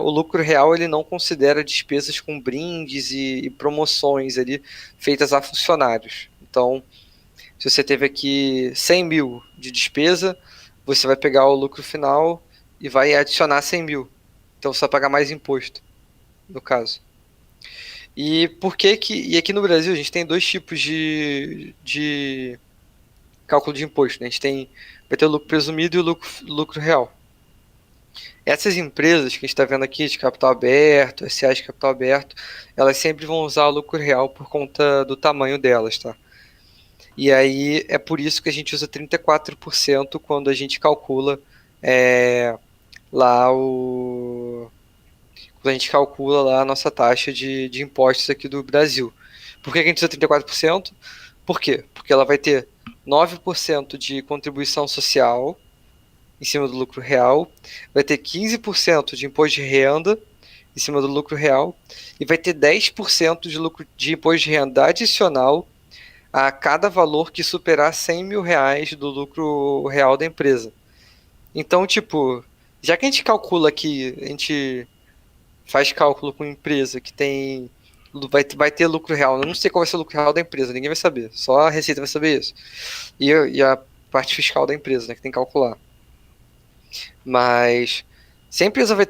o lucro real ele não considera despesas com brindes e promoções ali feitas a funcionários. Então, se você teve aqui 100 mil de despesa, você vai pegar o lucro final e vai adicionar 100 mil. Então você vai pagar mais imposto, no caso. E aqui no Brasil a gente tem dois tipos de cálculo de imposto, né? Vai ter o lucro presumido e o lucro real. Essas empresas que a gente está vendo aqui de capital aberto, SAs de capital aberto, elas sempre vão usar o lucro real por conta do tamanho delas, tá? E aí é por isso que a gente usa 34% quando a gente calcula lá quando a gente calcula lá a nossa taxa de impostos aqui do Brasil. Por que a gente usa 34%? Por quê? Porque ela vai ter 9% de contribuição social em cima do lucro real, vai ter 15% de imposto de renda em cima do lucro real e vai ter 10% de imposto de renda adicional a cada valor que superar R$ 100.000 do lucro real da empresa. Então, tipo, já que a gente calcula aqui, a gente faz cálculo com empresa que vai ter lucro real. Eu não sei qual vai ser o lucro real da empresa, ninguém vai saber. Só a Receita vai saber isso. E a parte fiscal da empresa, né, que tem que calcular. Mas se a empresa vai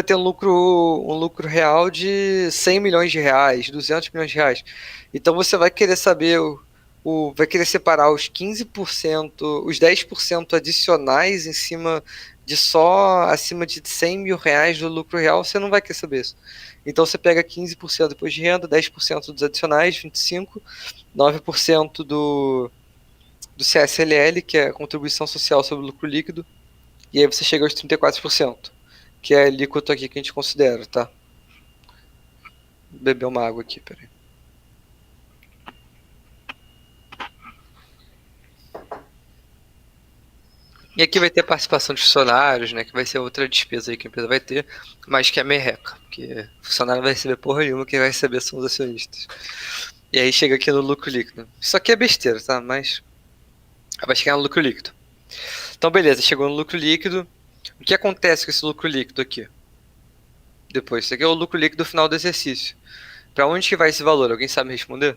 ter um lucro real de R$ 100 milhões, R$ 200 milhões. Então você vai querer saber vai querer separar os 15%, os 10% adicionais em cima de só acima de R$ 100.000 do lucro real, você não vai querer saber isso. Então você pega 15% depois de renda, 10% dos adicionais, 25%, 9% do CSLL, que é a contribuição social sobre o lucro líquido, e aí você chega aos 34%, que é a alíquota aqui que a gente considera, tá? Vou beber uma água aqui, peraí. E aqui vai ter participação de funcionários, né? Que vai ser outra despesa aí que a empresa vai ter, mas que é merreca, porque o funcionário não vai receber porra nenhuma, quem vai receber são os acionistas. E aí chega aqui no lucro líquido. Isso aqui é besteira, tá? Mas vai chegar no lucro líquido. Então, beleza, chegou no lucro líquido. O que acontece com esse lucro líquido aqui? Depois, isso aqui é o lucro líquido final do exercício. Para onde que vai esse valor? Alguém sabe responder?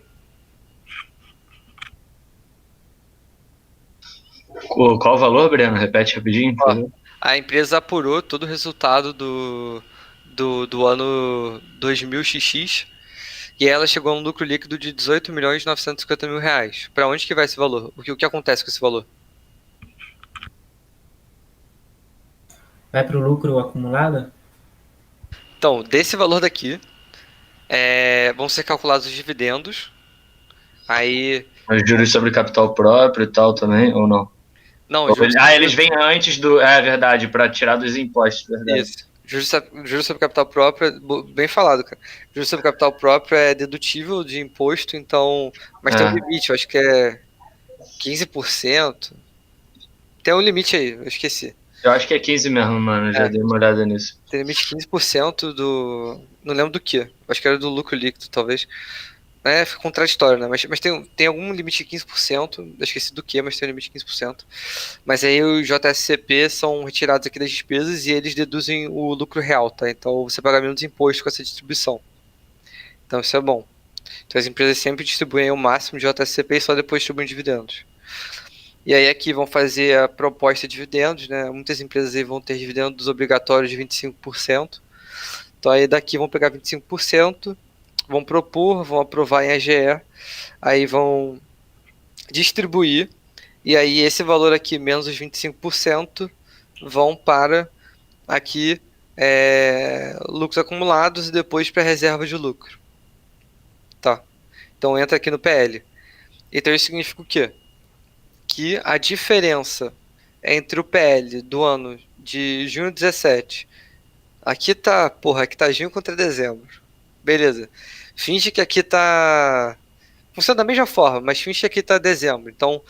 Qual o valor, Breno? Repete rapidinho, por favor. A empresa apurou todo o resultado do ano 2000XX e ela chegou a um lucro líquido de 18.950.000 reais. Para onde que vai esse valor? O que acontece com esse valor? Vai para o lucro acumulado? Então, desse valor daqui, vão ser calculados os dividendos. Aí. Os juros sobre capital próprio e tal também, ou não? Não, eles vêm antes do. É verdade, para tirar dos impostos, verdade. Isso. Juros sobre capital próprio, bem falado, cara. Juros sobre capital próprio é dedutível de imposto, então. Mas tem um limite, eu acho que é 15%. Tem um limite aí, eu esqueci. Eu acho que é 15 mesmo, mano. Já dei uma olhada nisso. Tem limite de 15% do. Não lembro do que. Acho que era do lucro líquido, talvez. Fica contraditório, né? Mas tem algum limite de 15%. Eu esqueci do que, mas tem um limite de 15%. Mas aí os JSCP são retirados aqui das despesas e eles deduzem o lucro real, tá? Então você paga menos imposto com essa distribuição. Então isso é bom. Então as empresas sempre distribuem o máximo de JSCP e só depois distribuem dividendos. E aí aqui vão fazer a proposta de dividendos, né? Muitas empresas aí vão ter dividendos obrigatórios de 25%. Então aí daqui vão pegar 25%, vão propor, vão aprovar em AGE, aí vão distribuir, e aí esse valor aqui, menos os 25%, vão para aqui lucros acumulados e depois para reserva de lucro. Tá? Então entra aqui no PL. Então isso significa o quê? Que a diferença entre o PL do ano de junho 17, aqui tá junho contra dezembro. Beleza. Finge que aqui tá... Funciona da mesma forma, mas finge que aqui tá dezembro. Então,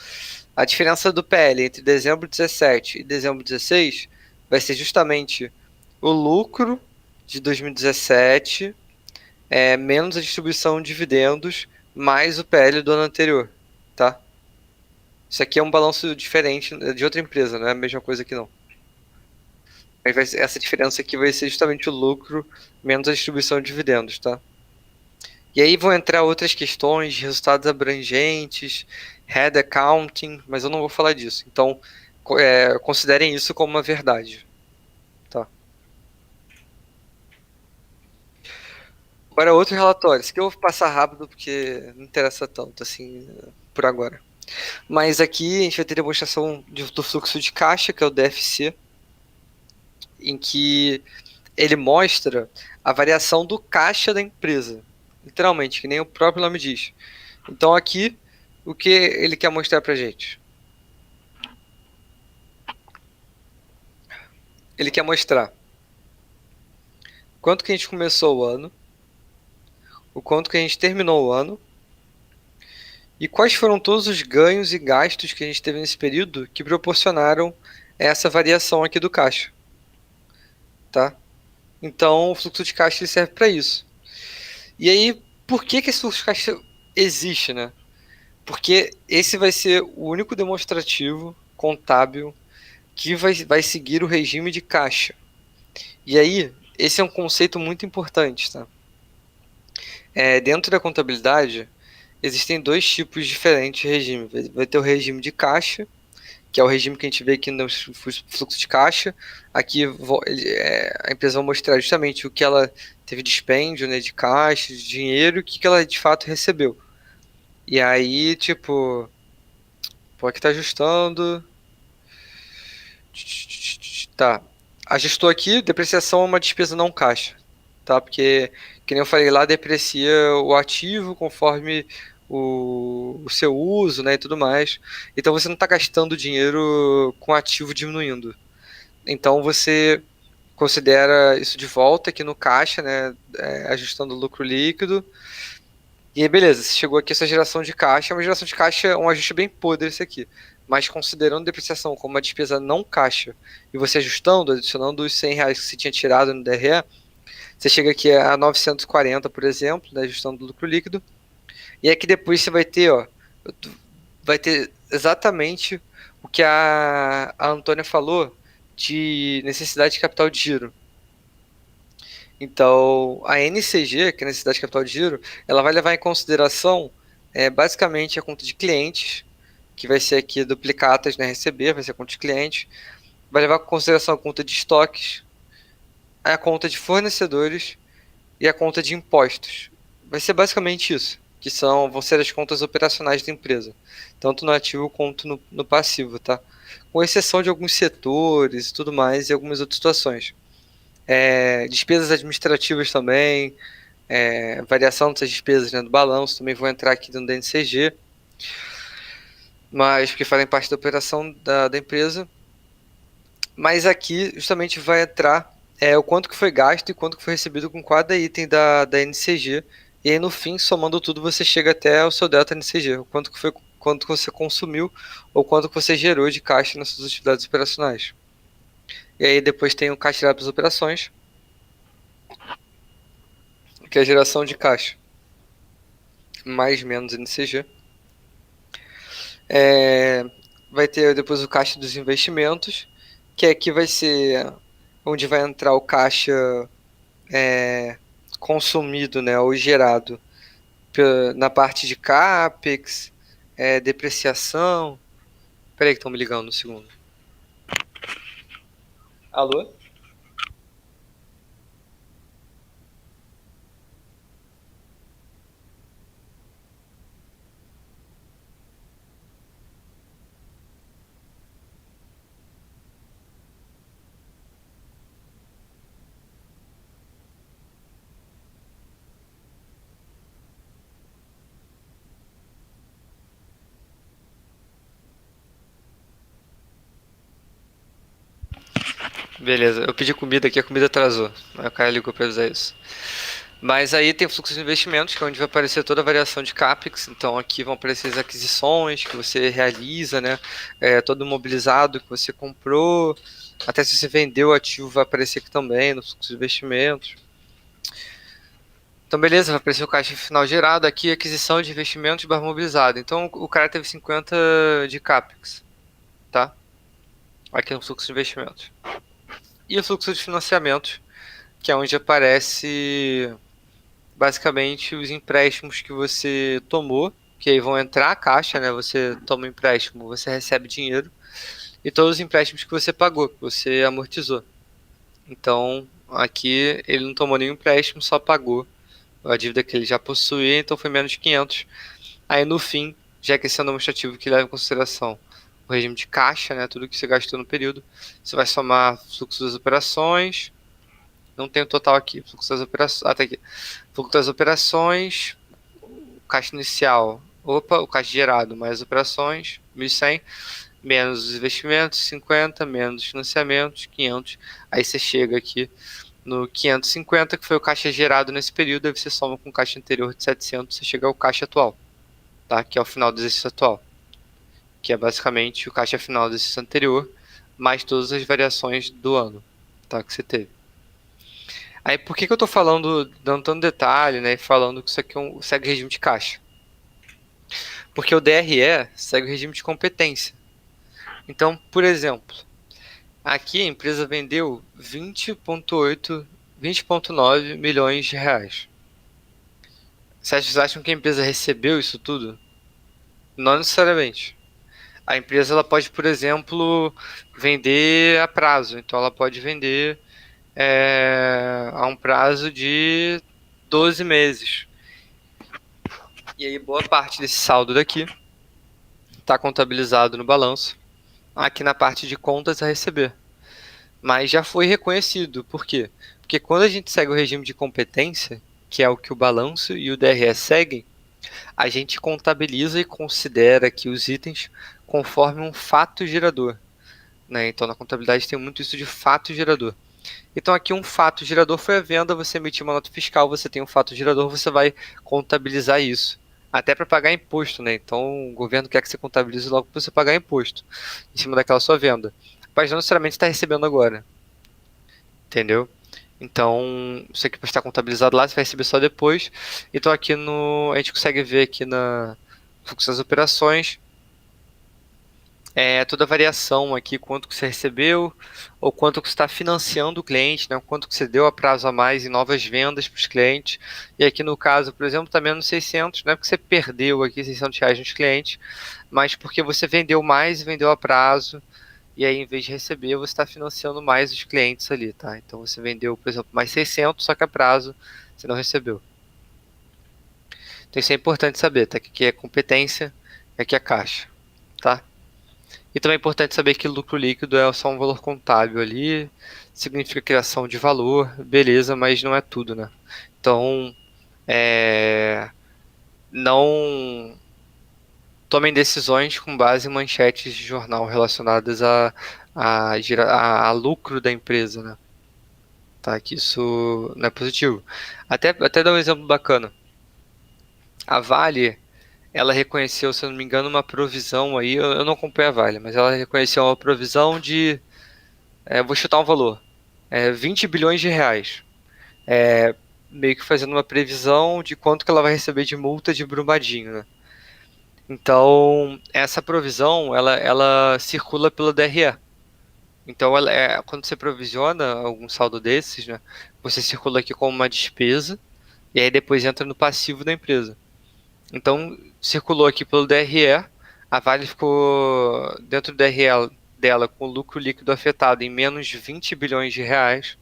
a diferença do PL entre dezembro 17 e dezembro 16 vai ser justamente o lucro de 2017 menos a distribuição de dividendos mais o PL do ano anterior, tá? Isso aqui é um balanço diferente de outra empresa, não é a mesma coisa que não. Essa diferença aqui vai ser justamente o lucro menos a distribuição de dividendos, tá? E aí vão entrar outras questões de resultados abrangentes, head accounting, mas eu não vou falar disso. Então, considerem isso como uma verdade. Tá? Agora, outro relatório. Esse aqui eu vou passar rápido porque não interessa tanto assim por agora. Mas aqui a gente vai ter demonstração do fluxo de caixa, que é o DFC, em que ele mostra a variação do caixa da empresa. Literalmente, que nem o próprio nome diz. Então aqui, o que ele quer mostrar pra gente? Ele quer mostrar quanto que a gente começou o ano, o quanto que a gente terminou o ano, e quais foram todos os ganhos e gastos que a gente teve nesse período que proporcionaram essa variação aqui do caixa. Tá? Então, o fluxo de caixa serve para isso. E aí, por que esse fluxo de caixa existe, né? Porque esse vai ser o único demonstrativo contábil que vai seguir o regime de caixa. E aí, esse é um conceito muito importante, tá? Dentro da contabilidade, existem dois tipos diferentes de regime. Vai ter o regime de caixa, que é o regime que a gente vê aqui no fluxo de caixa. Aqui a empresa vai mostrar justamente o que ela teve de dispêndio, né, de caixa, de dinheiro, e o que ela de fato recebeu. E aí, tipo... Pô, aqui tá ajustando... Tá. Ajustou aqui, depreciação é uma despesa não caixa. Tá? Porque, que nem eu falei lá, deprecia o ativo conforme o seu uso, né, e tudo mais. Então você não está gastando dinheiro com ativo diminuindo. Então você considera isso de volta aqui no caixa, né, ajustando o lucro líquido. E aí, beleza, você chegou aqui essa geração de caixa, é uma geração de caixa, um ajuste bem podre esse aqui. Mas considerando depreciação como uma despesa não caixa, e você ajustando, adicionando os R$ 100 que você tinha tirado no DRE, você chega aqui a 940, por exemplo, né, ajustando o lucro líquido. E aqui depois você vai ter exatamente o que a Antônia falou de necessidade de capital de giro. Então, a NCG, que é a necessidade de capital de giro, ela vai levar em consideração basicamente a conta de clientes, que vai ser aqui duplicatas na receber, vai ser a conta de clientes, vai levar em consideração a conta de estoques, a conta de fornecedores e a conta de impostos. Vai ser basicamente isso, que vão ser as contas operacionais da empresa, tanto no ativo quanto no passivo, tá? Com exceção de alguns setores e tudo mais e algumas outras situações. Despesas administrativas também, variação dessas despesas, né, do balanço, também vão entrar aqui dentro da NCG, mas porque fazem parte da operação da empresa. Mas aqui justamente vai entrar o quanto que foi gasto e quanto que foi recebido com cada item da NCG, e aí no fim, somando tudo, você chega até o seu delta NCG, o quanto que você consumiu ou quanto que você gerou de caixa nas suas atividades operacionais. E aí depois tem o caixa gerado pelas operações, que é a geração de caixa, mais menos NCG. Vai ter depois o caixa dos investimentos, que aqui vai ser onde vai entrar o caixa consumido, né, ou gerado na parte de CAPEX, depreciação. Peraí que estão me ligando um segundo. Alô? Beleza, eu pedi comida aqui, a comida atrasou. Aí o cara ligou para avisar isso. Mas aí tem o fluxo de investimentos, que é onde vai aparecer toda a variação de CAPEX. Então aqui vão aparecer as aquisições que você realiza, né? Todo imobilizado que você comprou. Até se você vendeu o ativo, vai aparecer aqui também no fluxo de investimentos. Então beleza, vai aparecer o caixa final gerado. Aqui aquisição de investimentos barra mobilizado. Então o cara teve 50 de CAPEX, tá? Aqui no fluxo de investimentos. E o fluxo de financiamentos, que é onde aparece basicamente os empréstimos que você tomou, que aí vão entrar a caixa, né? Você toma um empréstimo, você recebe dinheiro, e todos os empréstimos que você pagou, que você amortizou. Então, aqui ele não tomou nenhum empréstimo, só pagou a dívida que ele já possuía, então foi menos de 500. Aí no fim, já que esse é um demonstrativo que leva em consideração o regime de caixa, né, tudo que você gastou no período, você vai somar fluxo das operações, não tem o total aqui, fluxo das operações, tá aqui, fluxo das operações, o caixa inicial, o caixa gerado mais as operações, 1.100, menos os investimentos, 50, menos os financiamentos, 500, aí você chega aqui no 550, que foi o caixa gerado nesse período, aí você soma com o caixa anterior de 700, você chega ao caixa atual, tá, que é o final do exercício atual, que é basicamente o caixa final do exercício anterior, mais todas as variações do ano, tá, que você teve. Aí por que eu estou falando, dando tanto detalhe, né, falando que isso aqui segue o regime de caixa? Porque o DRE segue o regime de competência. Então, por exemplo, aqui a empresa vendeu 20,9 milhões de reais. Vocês acham que a empresa recebeu isso tudo? Não necessariamente. A empresa ela pode, por exemplo, vender a prazo. Então ela pode vender a um prazo de 12 meses. E aí boa parte desse saldo daqui está contabilizado no balanço, aqui na parte de contas a receber. Mas já foi reconhecido. Por quê? Porque quando a gente segue o regime de competência, que é o que o balanço e o DRE seguem, a gente contabiliza e considera aqui os itens conforme um fato gerador. né? Então na contabilidade tem muito isso de fato gerador. Então aqui um fato gerador foi a venda, você emitiu uma nota fiscal, você tem um fato gerador, você vai contabilizar isso. Até para pagar imposto, né? Então o governo quer que você contabilize logo para você pagar imposto em cima daquela sua venda. Mas não necessariamente está recebendo agora. Entendeu? Então, isso aqui está contabilizado lá, você vai receber só depois. Então aqui a gente consegue ver aqui na fluxo das operações toda a variação aqui, quanto que você recebeu, ou quanto que você está financiando o cliente, né? Quanto que você deu a prazo a mais em novas vendas para os clientes. E aqui no caso, por exemplo, está menos 600, não é porque você perdeu aqui R$ 600 nos clientes, mas porque você vendeu mais e vendeu a prazo. E aí, em vez de receber, você está financiando mais os clientes ali, tá? Então, você vendeu, por exemplo, mais 600, só que a prazo você não recebeu. Então, isso é importante saber, tá? Que aqui é competência e aqui é caixa, tá? E também é importante saber que lucro líquido é só um valor contábil ali, significa criação de valor, beleza, mas não é tudo, né? Então, não tomem decisões com base em manchetes de jornal relacionadas a lucro da empresa, né? Tá, que isso não é positivo. Até dar um exemplo bacana. A Vale, ela reconheceu, se eu não me engano, uma provisão aí, eu não acompanho a Vale, mas ela reconheceu uma provisão de, vou chutar um valor, 20 bilhões de reais. Meio que fazendo uma previsão de quanto que ela vai receber de multa de Brumadinho, né? Então, essa provisão, ela circula pelo DRE. Então, quando você provisiona algum saldo desses, né, você circula aqui como uma despesa, e aí depois entra no passivo da empresa. Então, circulou aqui pelo DRE, a Vale ficou dentro do DRE dela com o lucro líquido afetado em menos de 20 bilhões de reais,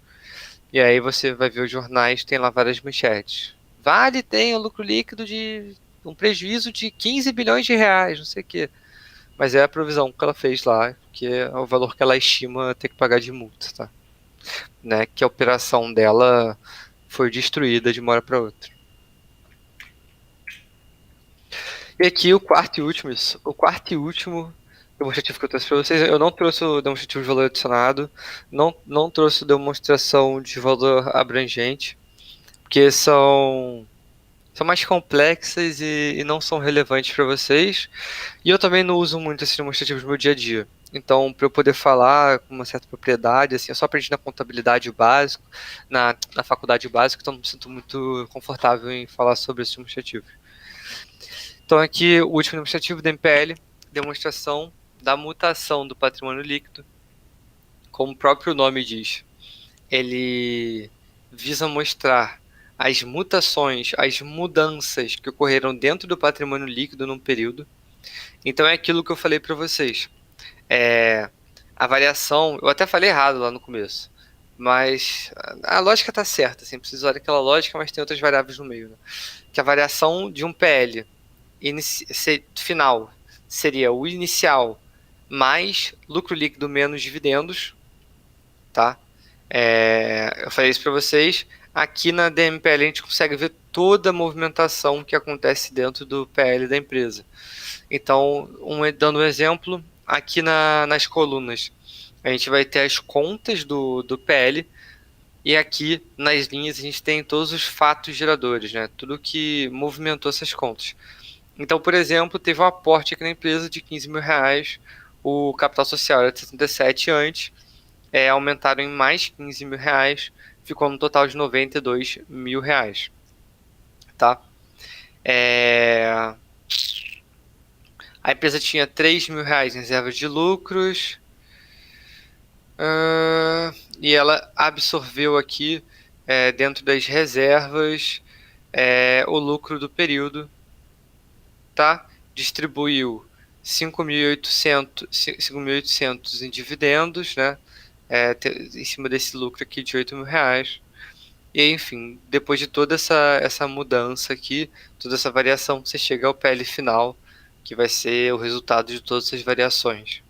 e aí você vai ver os jornais, tem lá várias manchetes. Vale tem o lucro líquido de um prejuízo de 15 bilhões de reais, não sei o quê. Mas é a provisão que ela fez lá, que é o valor que ela estima ter que pagar de multa, tá? Né? Que a operação dela foi destruída de uma hora para outra. E aqui o quarto e último demonstrativo que eu trouxe para vocês, eu não trouxe o demonstrativo de valor adicionado, não trouxe demonstração de valor abrangente, porque são mais complexas e não são relevantes para vocês. E eu também não uso muito esses demonstrativos no meu dia a dia. Então, para eu poder falar com uma certa propriedade, assim, eu só aprendi na contabilidade básico, na faculdade básica, então não me sinto muito confortável em falar sobre esse demonstrativo. Então, aqui o último demonstrativo do MPL, demonstração da mutação do patrimônio líquido. Como o próprio nome diz, ele visa mostrar as mutações, as mudanças que ocorreram dentro do patrimônio líquido num período. Então é aquilo que eu falei para vocês. A variação, eu até falei errado lá no começo, mas a lógica está certa, assim, precisa usar aquela lógica, mas tem outras variáveis no meio, né? Que a variação de um PL final seria o inicial mais lucro líquido menos dividendos, tá? Eu falei isso para vocês. Aqui na DMPL a gente consegue ver toda a movimentação que acontece dentro do PL da empresa. Então, dando um exemplo, aqui nas colunas a gente vai ter as contas do PL, e aqui nas linhas a gente tem todos os fatos geradores, né? Tudo que movimentou essas contas. Então, por exemplo, teve um aporte aqui na empresa de 15 mil reais, o capital social era de 77 antes, aumentaram em mais 15 mil reais, ficou no total de 92 mil reais, tá? A empresa tinha 3 mil reais em reserva de lucros, e ela absorveu aqui, dentro das reservas, o lucro do período, tá? Distribuiu 5.800 em dividendos, né? Em cima desse lucro aqui de 8 mil reais. E enfim, depois de toda essa mudança aqui, toda essa variação, você chega ao PL final, que vai ser o resultado de todas essas variações.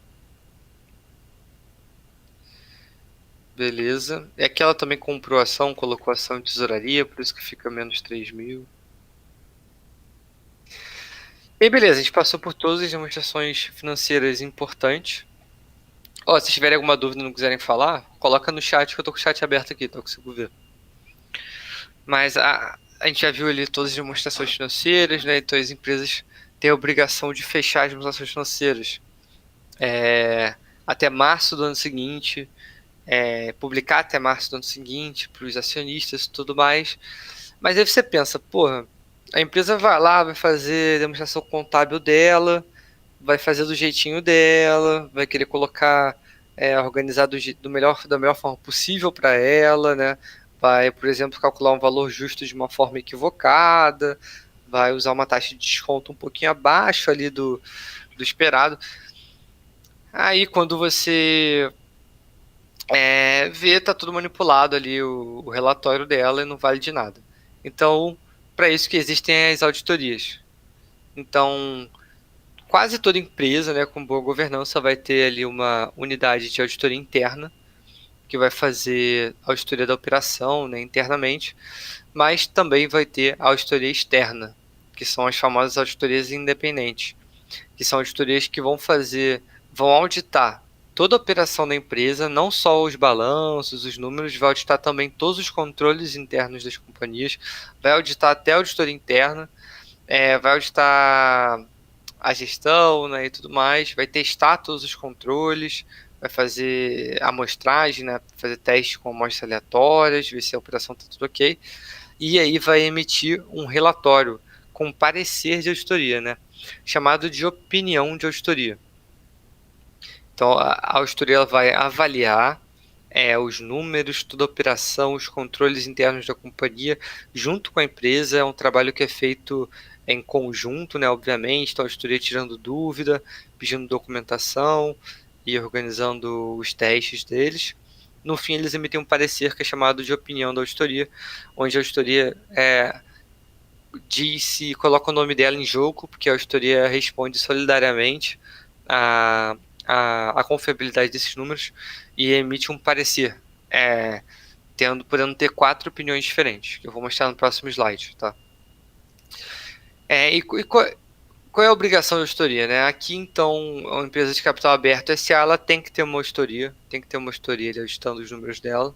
Beleza. É que ela também comprou ação, colocou ação em tesouraria, por isso que fica menos 3 mil. E beleza, a gente passou por todas as demonstrações financeiras importantes. Ó, se tiverem alguma dúvida e não quiserem falar, coloca no chat que eu tô com o chat aberto aqui, então eu consigo ver. Mas a gente já viu ali todas as demonstrações financeiras, né? Então as empresas têm a obrigação de fechar as demonstrações financeiras até março do ano seguinte, publicar até março do ano seguinte para os acionistas e tudo mais. Mas aí você pensa, porra, a empresa vai lá, vai fazer a demonstração contábil dela, vai fazer do jeitinho dela, vai querer colocar, organizar da melhor forma possível para ela, né? Vai, por exemplo, calcular um valor justo de uma forma equivocada, vai usar uma taxa de desconto um pouquinho abaixo ali do esperado. Aí quando você vê, tá tudo manipulado ali o relatório dela e não vale de nada. Então, para isso que existem as auditorias. Então, quase toda empresa, né, com boa governança vai ter ali uma unidade de auditoria interna que vai fazer a auditoria da operação, né, internamente, mas também vai ter a auditoria externa, que são as famosas auditorias independentes, que são auditorias que vão auditar toda a operação da empresa, não só os balanços, os números, vai auditar também todos os controles internos das companhias, vai auditar até a auditoria interna, vai auditar a gestão, né, e tudo mais, vai testar todos os controles, vai fazer amostragem, né, fazer teste com amostras aleatórias, ver se a operação está tudo ok, e aí vai emitir um relatório com parecer de auditoria, né, chamado de opinião de auditoria. Então, a auditoria ela vai avaliar os números, toda a operação, os controles internos da companhia, junto com a empresa. É um trabalho que é feito em conjunto, né, obviamente. Então, a auditoria tirando dúvida, pedindo documentação e organizando os testes deles. No fim, eles emitem um parecer que é chamado de opinião da auditoria, onde a auditoria diz se coloca o nome dela em jogo, porque a auditoria responde solidariamente a confiabilidade desses números e emite um parecer, podendo ter 4 opiniões diferentes, que eu vou mostrar no próximo slide, tá? Qual é a obrigação da auditoria, né? Aqui, então, uma empresa de capital aberto SA, ela tem que ter uma auditoria, auditando os números dela.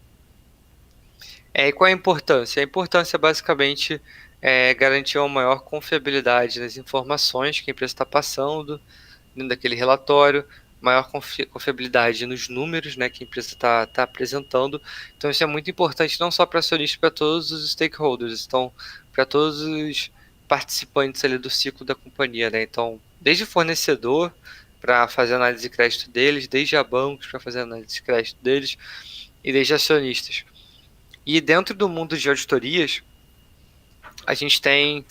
E qual é a importância? A importância, basicamente, é garantir uma maior confiabilidade nas informações que a empresa está passando dentro daquele relatório, maior confiabilidade nos números, né, que a empresa está apresentando. Então isso é muito importante não só para acionistas, para todos os stakeholders, então para todos os participantes ali do ciclo da companhia, né? Então, desde o fornecedor para fazer análise de crédito deles, desde a bancos para fazer análise de crédito deles e desde acionistas. E dentro do mundo de auditorias, a gente tem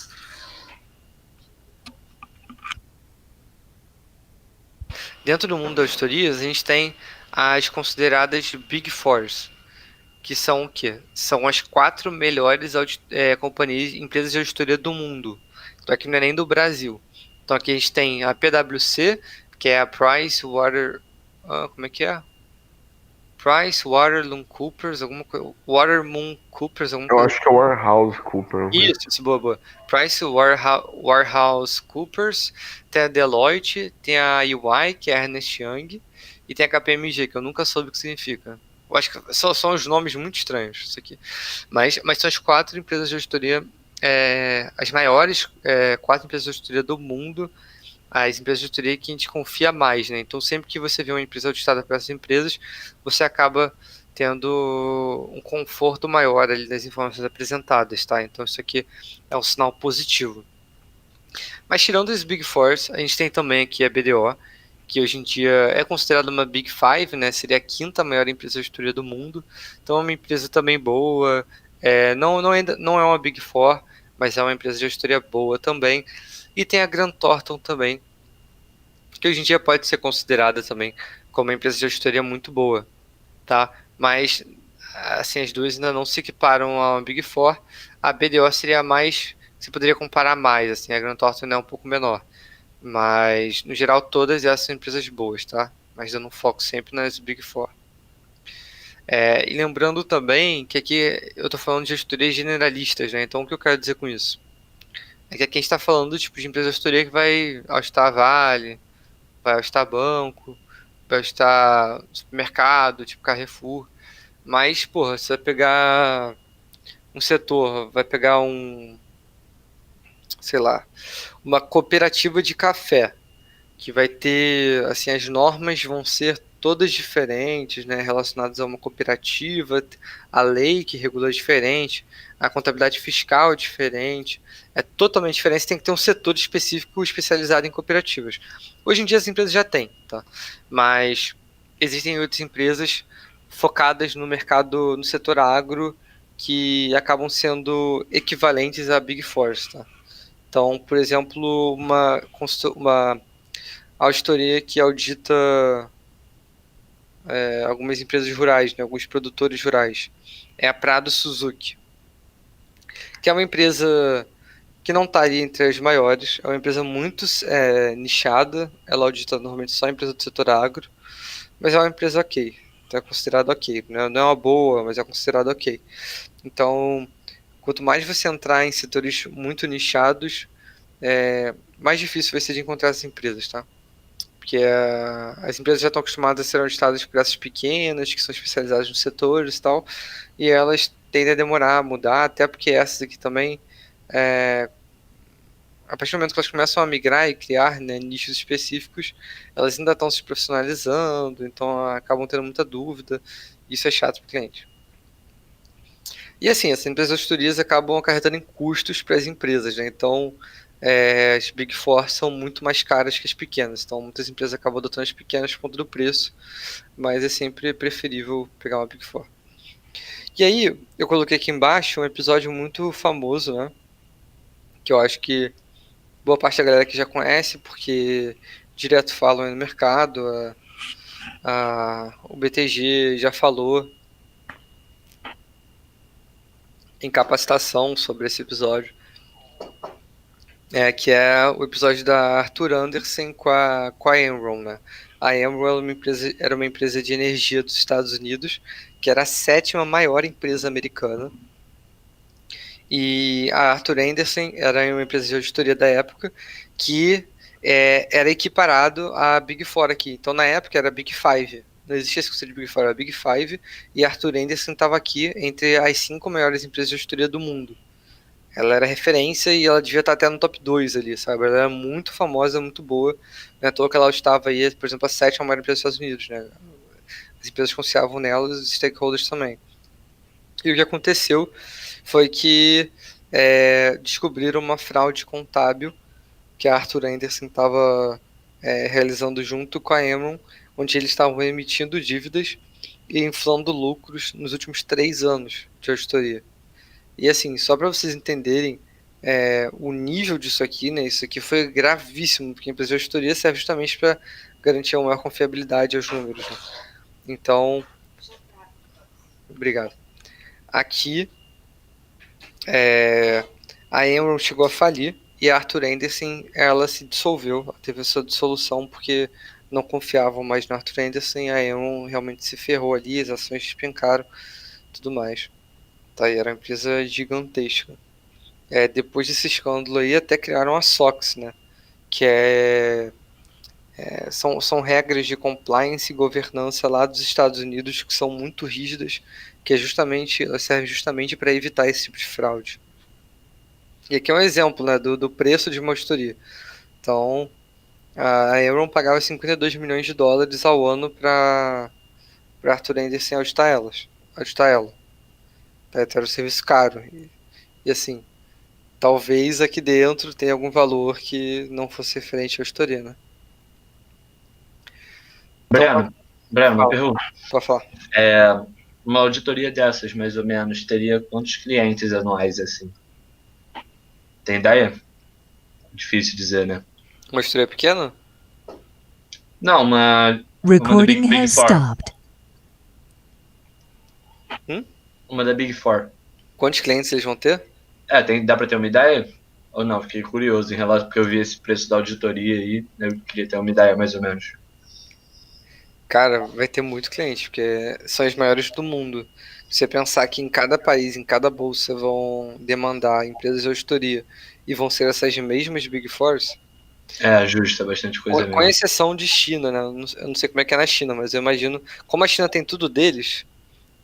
Dentro do mundo das auditorias, a gente tem as consideradas Big Fours, que são o quê? São as 4 melhores empresas de auditoria do mundo. Então aqui não é nem do Brasil. Então aqui a gente tem a PwC, que é a Price Water... como é que é? Price Waterhouse alguma coisa. Waterhouse, alguma Eu coisa. acho que é Warehouse Cooper. Isso, boa. Price Waterhouse Coopers, tem a Deloitte, tem a EY, que é a Ernst Young, e tem a KPMG, que eu nunca soube o que significa. Eu acho que são os nomes muito estranhos, isso aqui. Mas são as 4 empresas de auditoria, as maiores 4 empresas de auditoria do mundo, as empresas de auditoria que a gente confia mais, né? Então, sempre que você vê uma empresa auditada por essas empresas, você acaba tendo um conforto maior ali das informações apresentadas, tá? Então, isso aqui é um sinal positivo. Mas tirando os Big Fours, a gente tem também aqui a BDO, que hoje em dia é considerada uma Big Five, né? Seria a 5ª maior empresa de auditoria do mundo. Então, é uma empresa também não é uma Big Four, mas é uma empresa de auditoria boa também. E tem a Grant Thornton também, que hoje em dia pode ser considerada também como uma empresa de auditoria muito boa, tá? Mas, assim, as duas ainda não se equiparam a uma Big Four. A BDO seria mais, você poderia comparar mais, assim, a Grant Thornton é um pouco menor. Mas, no geral, todas essas são empresas boas, tá? Mas dando um foco sempre nas Big Four. E lembrando também que aqui eu estou falando de auditorias generalistas, né? Então, o que eu quero dizer com isso? É que aqui a gente está falando do tipo de empresa de auditoria que vai auditar Vale, vai auditar banco, vai vai estar no supermercado, tipo Carrefour. Mas, porra, você vai pegar um setor, vai pegar sei lá, uma cooperativa de café, que vai ter, assim, as normas vão ser todas diferentes, né, relacionadas a uma cooperativa, a lei que regula é diferente, a contabilidade fiscal é diferente, é totalmente diferente, você tem que ter um setor específico especializado em cooperativas. Hoje em dia as empresas já têm, tá? Mas existem outras empresas focadas no mercado, no setor agro, que acabam sendo equivalentes a Big Four, tá? Então, por exemplo, uma auditoria que audita algumas empresas rurais, né, alguns produtores rurais. É a Prado Suzuki, que é uma empresa que não estaria entre as maiores, é uma empresa muito nichada, ela audita normalmente só a empresa do setor agro, mas é uma empresa ok, então é considerado ok, não é uma boa, mas é considerado ok. Então, quanto mais você entrar em setores muito nichados, mais difícil vai ser de encontrar essas empresas, tá? Porque as empresas já estão acostumadas a ser auditadas por essas pequenas, que são especializadas nos setores e tal, e elas tendem a demorar a mudar, até porque essas aqui também, a partir do momento que elas começam a migrar e criar, né, nichos específicos, elas ainda estão se profissionalizando, então acabam tendo muita dúvida, e isso é chato para o cliente. E assim, essas empresas de auditorias acabam acarretando em custos para as empresas, né? Então, as Big Four são muito mais caras que as pequenas. Então, muitas empresas acabam adotando as pequenas por conta do preço, mas é sempre preferível pegar uma Big Four. E aí, eu coloquei aqui embaixo um episódio muito famoso, né? Que eu acho que boa parte da galera que já conhece, porque direto falam aí no mercado, o BTG já falou em capacitação sobre esse episódio. Que é o episódio da Arthur Andersen com a Enron, né? A Enron era uma empresa de energia dos Estados Unidos, que era a 7ª maior empresa americana. E a Arthur Andersen era uma empresa de auditoria da época que era equiparado à Big Four aqui. Então, na época, era Big Five. Não existia esse conceito de Big Four, era Big Five. E a Arthur Andersen estava aqui entre as 5 maiores empresas de auditoria do mundo. Ela era referência e ela devia estar até no top 2 ali, sabe? Ela era muito famosa, muito boa. Não é à toa que ela estava aí, por exemplo, a 7ª maior empresa dos Estados Unidos, né? As empresas confiavam nela, os stakeholders também. E o que aconteceu foi que descobriram uma fraude contábil que a Arthur Andersen estava realizando junto com a Enron, onde eles estavam emitindo dívidas e inflando lucros nos últimos 3 anos de auditoria. E assim, só para vocês entenderem o nível disso aqui, né? Isso aqui foi gravíssimo, porque a empresa de auditoria serve justamente para garantir uma maior confiabilidade aos números, né? Então, obrigado. Aqui, a Enron chegou a falir e a Arthur Andersen, ela se dissolveu, ela teve essa dissolução porque não confiavam mais na Arthur Andersen, a Enron realmente se ferrou ali, as ações despencaram, tudo mais. Tá, e era uma empresa gigantesca. Depois desse escândalo aí, até criaram a SOX, né? Que são regras de compliance e governança lá dos Estados Unidos que são muito rígidas, que elas servem justamente para evitar esse tipo de fraude. E aqui é um exemplo, né, do preço de uma auditoria. Então, a Enron pagava 52 milhões de dólares ao ano para Arthur Andersen auditar ela. Era um serviço caro. E assim, talvez aqui dentro tenha algum valor que não fosse referente à auditoria, né? Breno, uma fala. pergunta. Pode falar. Uma auditoria dessas, mais ou menos, teria quantos clientes anuais, assim? Tem ideia? Difícil dizer, né? Uma auditoria pequena? Não, uma Recording Big has Four. stopped. Uma da Big Four. Quantos clientes eles vão ter? Dá pra ter uma ideia? Ou não? Fiquei curioso em relação, porque eu vi esse preço da auditoria aí, eu queria ter uma ideia, mais ou menos. Cara, vai ter muito cliente, porque são os maiores do mundo. Se você pensar que em cada país, em cada bolsa vão demandar empresas de auditoria e vão ser essas mesmas Big Fours, É, justo, é bastante coisa Com mesmo. exceção de China, né? Eu não sei como é que é na China, mas eu imagino. Como a China tem tudo deles,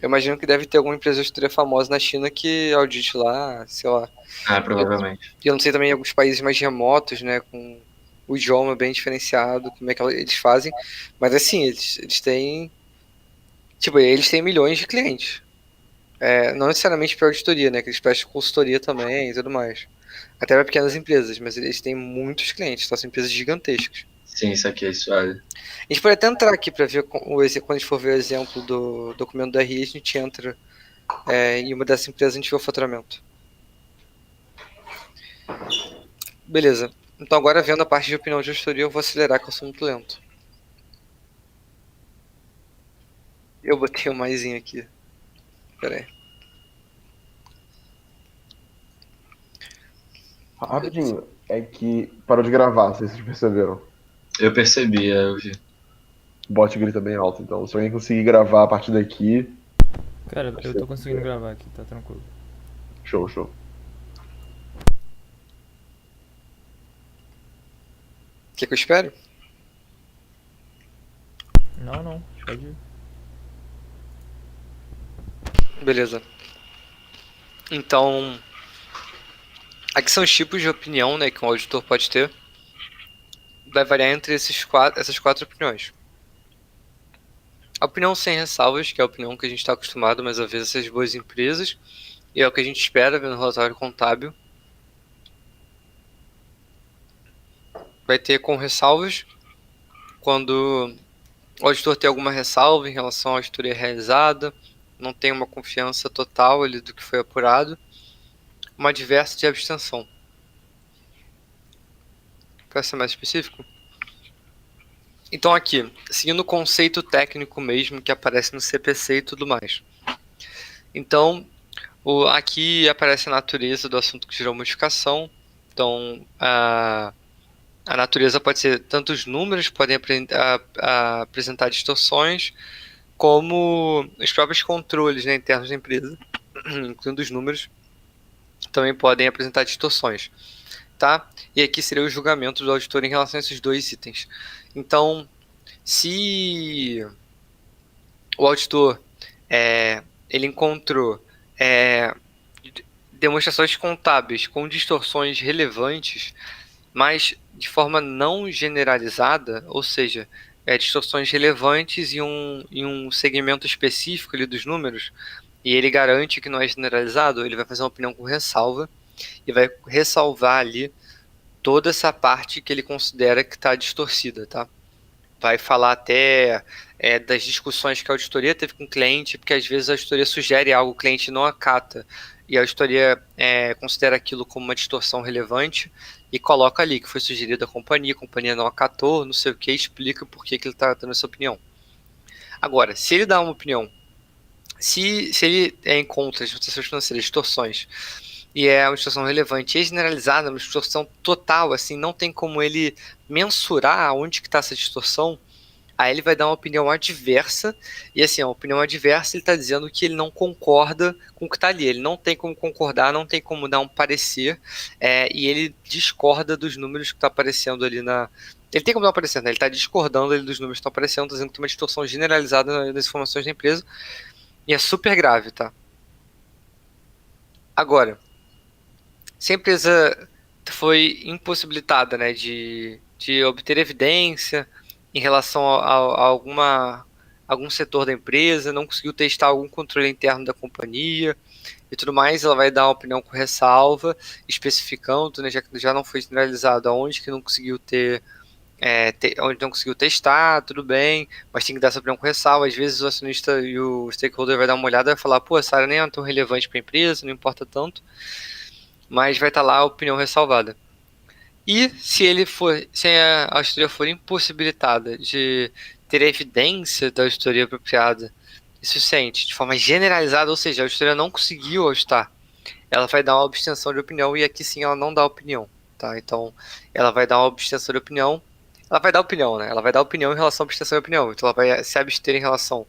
eu imagino que deve ter alguma empresa de auditoria famosa na China que audite lá, sei lá. Ah, provavelmente. E eu não sei também em alguns países mais remotos, né? Com o idioma bem diferenciado, como é que eles fazem. Mas assim, eles têm. Tipo, eles têm milhões de clientes. Não necessariamente para auditoria, né? Que eles prestam consultoria também e tudo mais. Até para pequenas empresas, mas eles têm muitos clientes, então são empresas gigantescas. Sim, isso aqui é suave. A gente pode até entrar aqui para ver, quando a gente for ver o exemplo do documento do RI, a gente entra em uma dessas empresas, a gente vê o faturamento. Beleza. Então agora vendo a parte de opinião de auditoria, eu vou acelerar que eu sou muito lento. Eu botei um maisinho aqui. Pera aí. Rapidinho, é que parou de gravar, não sei se vocês perceberam. Eu percebi, eu vi. O bot grita bem alto, então se alguém conseguir gravar a partir daqui, Cara, eu tô conseguindo gravar aqui, tá tranquilo. show, show. Quer que eu espere? Não, pode ir. Beleza. Então, aqui são os tipos de opinião, né, que um auditor pode ter. Vai variar entre essas quatro opiniões. A opinião sem ressalvas, que é a opinião que a gente está acostumado, mas a ver essas boas empresas, e é o que a gente espera ver no relatório contábil. Vai ter com ressalvas, quando o auditor tem alguma ressalva em relação à auditoria realizada, não tem uma confiança total ali do que foi apurado, uma adversa de abstenção. Para ser mais específico? Então aqui, seguindo o conceito técnico mesmo que aparece no CPC e tudo mais. Então, aqui aparece a natureza do assunto que gerou modificação. Então, a natureza pode ser tanto os números podem apresentar distorções, como os próprios controles, né, internos da empresa, incluindo os números, também podem apresentar distorções. Tá? E aqui seria o julgamento do auditor em relação a esses dois itens. Então, se o auditor ele encontrou demonstrações contábeis com distorções relevantes, mas de forma não generalizada, ou seja, distorções relevantes em um segmento específico ali dos números, e ele garante que não é generalizado, ele vai fazer uma opinião com ressalva, e vai ressalvar ali toda essa parte que ele considera que está distorcida, tá? Vai falar até das discussões que a auditoria teve com o cliente, porque às vezes a auditoria sugere algo, o cliente não acata, e a auditoria considera aquilo como uma distorção relevante, e coloca ali que foi sugerido à companhia, a companhia não acatou, não sei o que, explica por que ele está dando essa opinião. Agora, se ele dá uma opinião, se ele encontra as distorções financeiras, distorções, e é uma distorção relevante e generalizada, uma distorção total, assim, não tem como ele mensurar onde que está essa distorção, aí ele vai dar uma opinião adversa, e assim, a opinião adversa ele está dizendo que ele não concorda com o que está ali, ele não tem como concordar, não tem como dar um parecer, e ele discorda dos números que está aparecendo ali na... Ele tem como dar um parecer, né? Ele está discordando ali dos números que estão aparecendo, dizendo que tem uma distorção generalizada das informações da empresa, e é super grave, tá? Agora, se a empresa foi impossibilitada, né, de obter evidência em relação a algum setor da empresa, não conseguiu testar algum controle interno da companhia e tudo mais, ela vai dar uma opinião com ressalva, especificando, né, já não foi generalizado aonde que não conseguiu onde não conseguiu testar, tudo bem, mas tem que dar essa opinião com ressalva. Às vezes o acionista e o stakeholder vai dar uma olhada e vai falar, pô, essa área nem é tão relevante para a empresa, não importa tanto, mas vai estar lá a opinião ressalvada. E se a auditoria for impossibilitada de ter evidência da auditoria apropriada e suficiente, de forma generalizada, ou seja, a auditoria não conseguiu auditar, ela vai dar uma abstenção de opinião, e aqui sim ela não dá opinião, tá? Então, ela vai dar uma abstenção de opinião, ela vai dar opinião, né? Ela vai dar opinião em relação à abstenção de opinião, então ela vai se abster em relação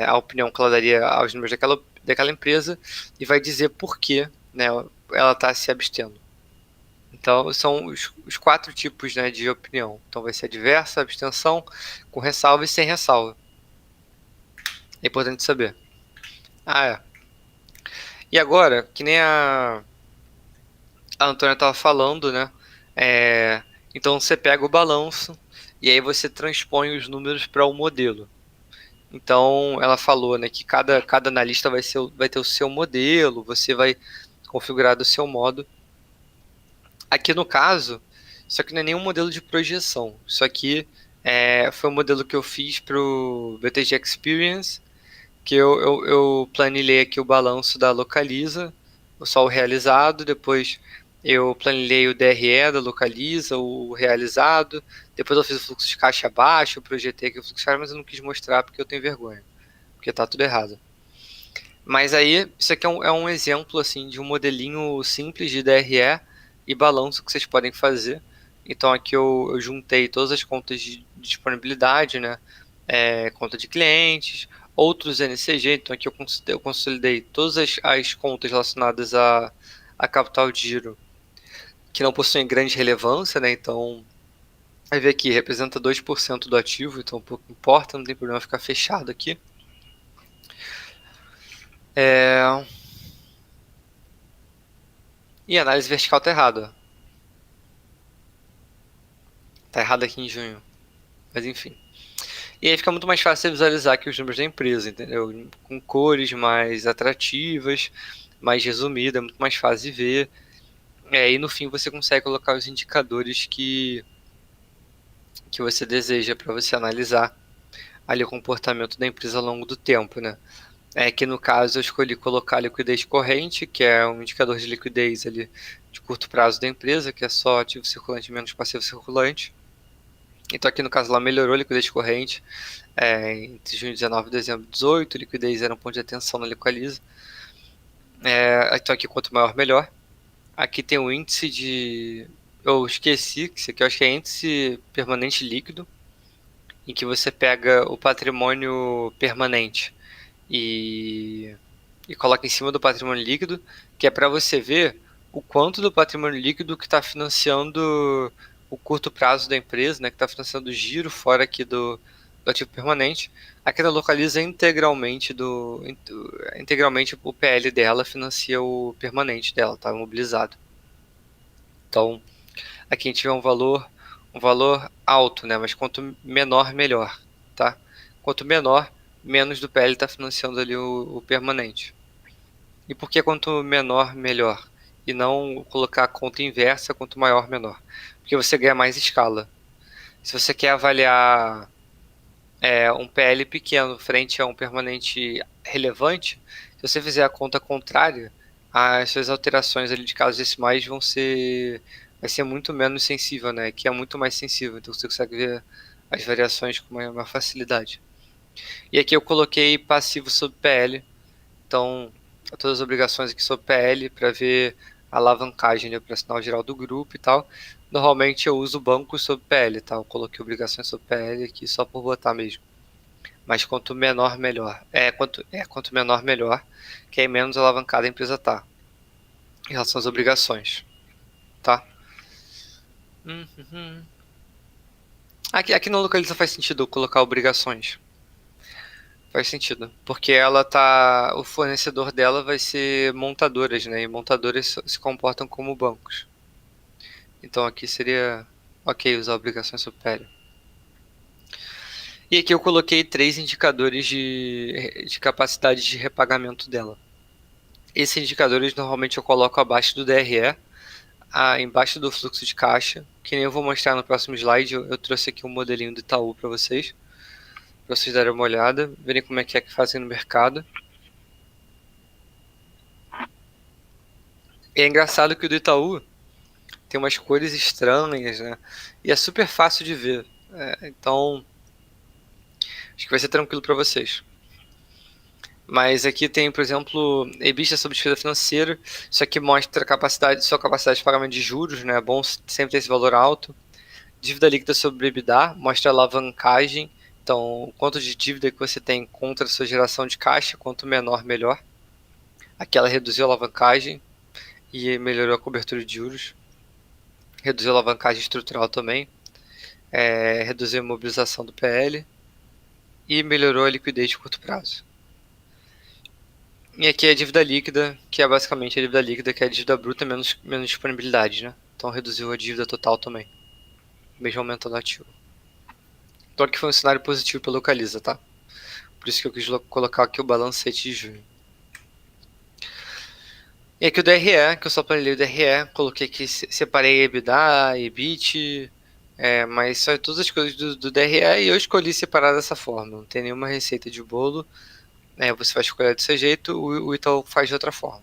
à opinião que ela daria aos números daquela empresa, e vai dizer por que, né, ela está se abstendo. Então, são os 4 tipos, né, de opinião. Então, vai ser adversa, abstenção, com ressalva e sem ressalva. É importante saber. É. E agora, que nem a Antônia estava falando, né? Então, você pega o balanço e aí você transpõe os números para o modelo. Então, ela falou, né, que cada analista vai ter o seu modelo, você vai configurar do seu modo. Aqui no caso, isso aqui não é nenhum modelo de projeção. Isso aqui foi um modelo que eu fiz para o BTG Experience, que eu planilhei aqui o balanço da Localiza, só o realizado, depois eu planilhei o DRE da Localiza, o realizado, depois eu fiz o fluxo de caixa baixo, eu projetei aqui o fluxo de caixa, mas eu não quis mostrar porque eu tenho vergonha, porque tá tudo errado. Mas aí, isso aqui é um exemplo assim de um modelinho simples de DRE e balanço que vocês podem fazer. Então aqui eu juntei todas as contas de disponibilidade, né? Conta de clientes, outros NCG, então aqui eu consolidei todas as contas relacionadas a capital de giro que não possuem grande relevância, né? Então, vai ver aqui, representa 2% do ativo, então pouco importa, não tem problema ficar fechado aqui. E a análise vertical tá errada. Tá errado aqui em junho. Mas enfim. E aí fica muito mais fácil visualizar aqui os números da empresa, entendeu? Com cores mais atrativas, mais resumida, é muito mais fácil de ver. E no fim você consegue colocar os indicadores que você deseja para você analisar ali o comportamento da empresa ao longo do tempo, né? Que no caso eu escolhi colocar a liquidez corrente, que é um indicador de liquidez ali de curto prazo da empresa, que é só ativo circulante menos passivo circulante. Então aqui no caso ela melhorou a liquidez corrente entre junho 19 e dezembro 18, liquidez era um ponto de atenção na Localiza. Então aqui quanto maior melhor. Aqui tem o índice de... Eu esqueci, que isso aqui eu acho que é índice permanente líquido, em que você pega o patrimônio permanente e coloca em cima do patrimônio líquido, que é para você ver o quanto do patrimônio líquido que está financiando o curto prazo da empresa, né, que está financiando o giro fora aqui do ativo permanente. Aqui ela localiza integralmente o PL dela, financia o permanente dela, está imobilizado. Então, aqui a gente vê um valor alto, né, mas quanto menor, melhor, tá? Quanto menor, menos do PL está financiando ali o permanente. E por que quanto menor, melhor? E não colocar a conta inversa, quanto maior, menor? Porque você ganha mais escala. Se você quer avaliar um PL pequeno frente a um permanente relevante, se você fizer a conta contrária, as suas alterações ali de casos decimais vai ser muito menos sensível, né? Que é muito mais sensível, então você consegue ver as variações com uma facilidade. E aqui eu coloquei passivo sobre PL, então todas as obrigações aqui sobre PL para ver a alavancagem operacional geral do grupo e tal. Normalmente eu uso banco sobre PL, tá? Eu coloquei obrigações sobre PL aqui só por botar mesmo. Mas quanto menor, melhor. Quanto menor, melhor, que aí menos alavancada a empresa tá em relação às obrigações, tá? Aqui na Localiza faz sentido eu colocar obrigações. Faz sentido, porque o fornecedor dela vai ser montadoras, né? E montadoras se comportam como bancos. Então aqui seria ok usar obrigações sobre PL. E aqui eu coloquei 3 indicadores de capacidade de repagamento dela. Esses indicadores normalmente eu coloco abaixo do DRE, embaixo do fluxo de caixa, que nem eu vou mostrar no próximo slide. Eu trouxe aqui um modelinho do Itaú para vocês darem uma olhada, verem como é que fazem no mercado. E é engraçado que o do Itaú tem umas cores estranhas, né? E é super fácil de ver. Então, acho que vai ser tranquilo para vocês. Mas aqui tem, por exemplo, EBITDA sobre despesa financeira. Isso aqui mostra sua capacidade de pagamento de juros, né? É bom sempre ter esse valor alto. Dívida líquida sobre EBITDA, mostra a alavancagem. Então, o quanto de dívida que você tem contra a sua geração de caixa, quanto menor, melhor. Aqui ela reduziu a alavancagem e melhorou a cobertura de juros. reduziu a alavancagem estrutural também, reduziu a imobilização do PL e melhorou a liquidez de curto prazo. E aqui é a dívida líquida, que é basicamente a dívida líquida, que é a dívida bruta menos disponibilidade, né? Então reduziu a dívida total também, mesmo aumentando o ativo. Então aqui foi um cenário positivo para Localiza, tá? Por isso que eu quis colocar aqui o balancete de junho. E aqui o DRE, que eu só planejei o DRE, coloquei aqui, separei EBITDA, EBIT, mas só todas as coisas do DRE e eu escolhi separar dessa forma, não tem nenhuma receita de bolo. Você vai escolher desse jeito, o Itaú faz de outra forma.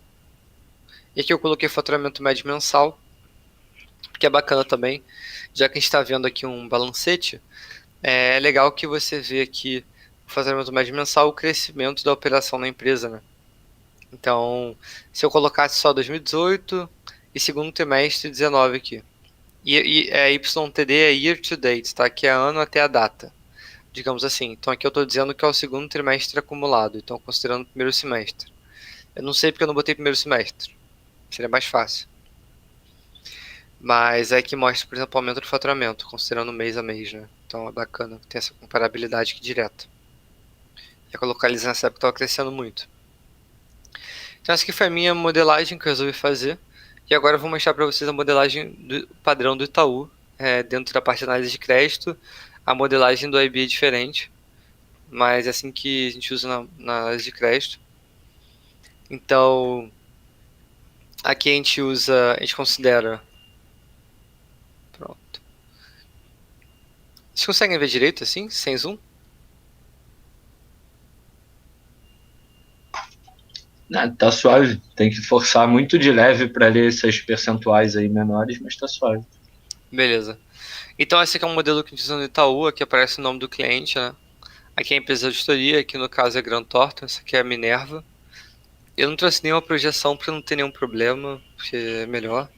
E aqui eu coloquei faturamento médio mensal, que é bacana também, já que a gente está vendo aqui um balancete, é legal que você vê aqui o faturamento médio mensal, o crescimento da operação na empresa, né? Então, se eu colocasse só 2018 e segundo trimestre 19 aqui, e YTD é year to date, tá? Que é ano até a data, digamos assim. Então aqui eu estou dizendo que é o segundo trimestre acumulado, então considerando o primeiro semestre. Eu não sei porque eu não botei primeiro semestre, seria mais fácil. Mas é que mostra, por exemplo, o aumento do faturamento, considerando mês a mês, né? Então é bacana ter essa comparabilidade aqui direta. E a Localiza nessa época estava crescendo muito. Então essa aqui foi a minha modelagem que eu resolvi fazer. E agora eu vou mostrar para vocês a modelagem do padrão do Itaú, dentro da parte de análise de crédito. A modelagem do IB é diferente, mas é assim que a gente usa na análise de crédito. Então, aqui a gente considera... Pronto. Vocês conseguem ver direito assim, sem zoom? Tá suave. Tem que forçar muito de leve para ler esses percentuais aí menores, mas tá suave. Beleza. Então esse aqui é um modelo que a gente usa no Itaú, aqui aparece o nome do cliente, né? Aqui é a empresa de auditoria, aqui no caso é Grant Thornton, essa aqui é a Minerva. Eu não trouxe nenhuma projeção para não ter nenhum problema, porque é melhor.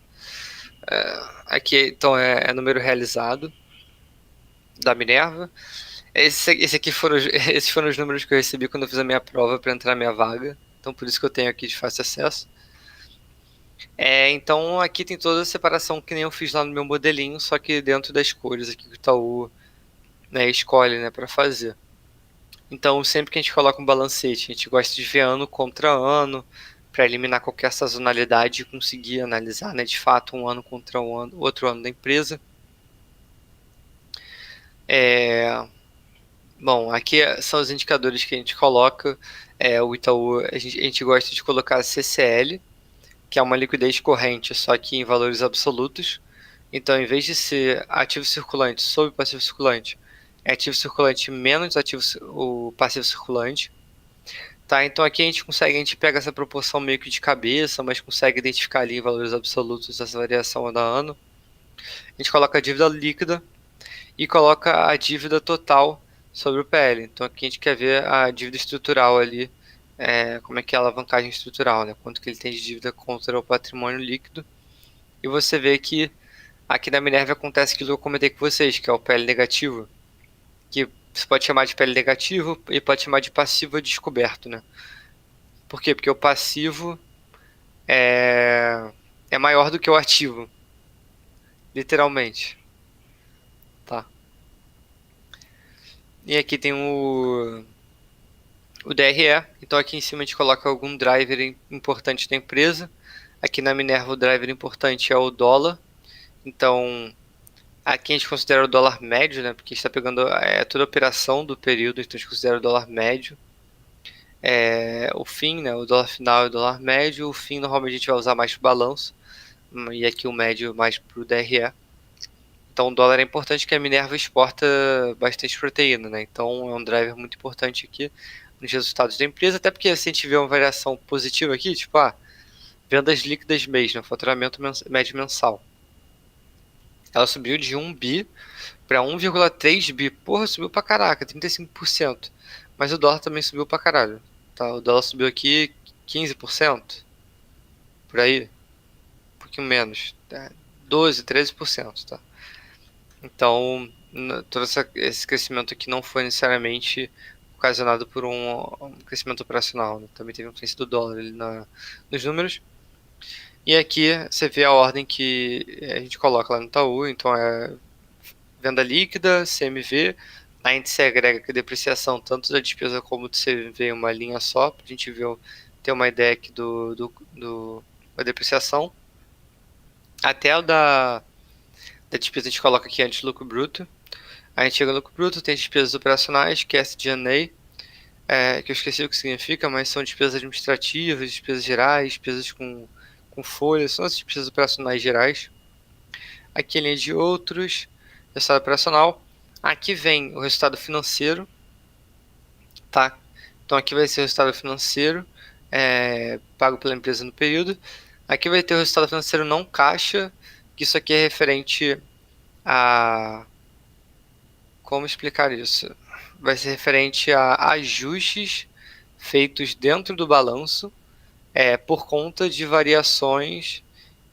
Aqui então é número realizado da Minerva. Esses foram os números que eu recebi quando eu fiz a minha prova para entrar na minha vaga. Então por isso que eu tenho aqui de fácil acesso. Então aqui tem toda a separação que nem eu fiz lá no meu modelinho, só que dentro das cores aqui que o Itaú, né, escolhe, né, para fazer. Então sempre que a gente coloca um balancete, a gente gosta de ver ano contra ano, para eliminar qualquer sazonalidade e conseguir analisar, né, de fato um ano contra um ano, outro ano da empresa. Bom, aqui são os indicadores que a gente coloca. O Itaú, a gente gosta de colocar CCL, que é uma liquidez corrente, só que em valores absolutos. Então, em vez de ser ativo circulante sobre passivo circulante, é ativo circulante menos o passivo circulante. Tá, então aqui a gente pega essa proporção meio que de cabeça, mas consegue identificar ali em valores absolutos essa variação ano a ano. A gente coloca a dívida líquida e coloca a dívida total sobre o PL. Então aqui a gente quer ver a dívida estrutural ali, como é que é a alavancagem estrutural, né? Quanto que ele tem de dívida contra o patrimônio líquido. E você vê que aqui na Minerva acontece aquilo que eu comentei com vocês, que é o PL negativo, que você pode chamar de PL negativo e pode chamar de passivo descoberto, né? Por quê? Porque o passivo é maior do que o ativo, literalmente. Tá. E aqui tem o DRE, então aqui em cima a gente coloca algum driver importante da empresa. Aqui na Minerva o driver importante é o dólar, então aqui a gente considera o dólar médio, né, porque a gente está pegando toda a operação do período, então a gente considera o dólar médio. O fim, né, o dólar final é o dólar médio, o fim normalmente a gente vai usar mais para o balanço, e aqui o médio mais para o DRE. Então o dólar é importante porque a Minerva exporta bastante proteína, né? Então é um driver muito importante aqui nos resultados da empresa, até porque se a gente vê uma variação positiva aqui, tipo, vendas líquidas mês, né? Faturamento médio mensal. Ela subiu de 1 bi para 1,3 bi. Porra, subiu pra caraca, 35%. Mas o dólar também subiu pra caralho. Tá? O dólar subiu aqui 15%. Por aí. Um pouquinho menos. 12, 13%, tá? Então, todo esse crescimento aqui não foi necessariamente ocasionado por um crescimento operacional, né? Também teve uma influência do dólar ali nos números. E aqui você vê a ordem que a gente coloca lá no Itaú, então é venda líquida, CMV, a gente segrega aqui a depreciação tanto da despesa como do CMV em uma linha só, para a gente ter uma ideia aqui da depreciação. Até o da despesa a gente coloca aqui antes do lucro bruto. A gente chega no lucro bruto, tem despesas operacionais, que é SG&A, que eu esqueci o que significa, mas são despesas administrativas, despesas gerais, despesas com folha, são as despesas operacionais gerais. Aqui a linha de outros, resultado operacional. Aqui vem o resultado financeiro, tá? Então aqui vai ser o resultado financeiro pago pela empresa no período. Aqui vai ter o resultado financeiro não caixa, que isso aqui é referente a... Como explicar isso? Vai ser referente a ajustes feitos dentro do balanço por conta de variações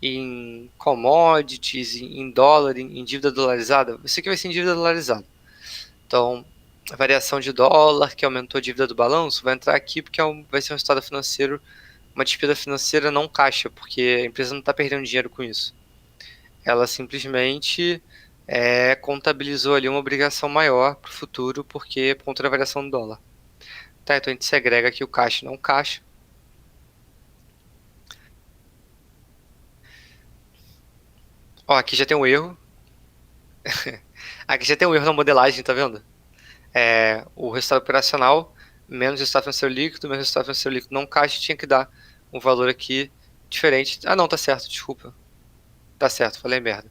em commodities, em dólar, em dívida dolarizada. Isso aqui vai ser em dívida dolarizada. Então, a variação de dólar que aumentou a dívida do balanço vai entrar aqui porque vai ser um resultado financeiro, uma despesa financeira não caixa, porque a empresa não está perdendo dinheiro com isso. Ela simplesmente contabilizou ali uma obrigação maior para o futuro, porque por conta da variação do dólar. Tá, então a gente segrega aqui o caixa e não caixa. Ó, aqui já tem um erro. Aqui já tem um erro na modelagem, tá vendo? O resultado operacional menos o resultado financeiro líquido, menos o resultado financeiro líquido não caixa, tinha que dar um valor aqui diferente. Ah, não, tá certo, desculpa. Tá certo, falei merda.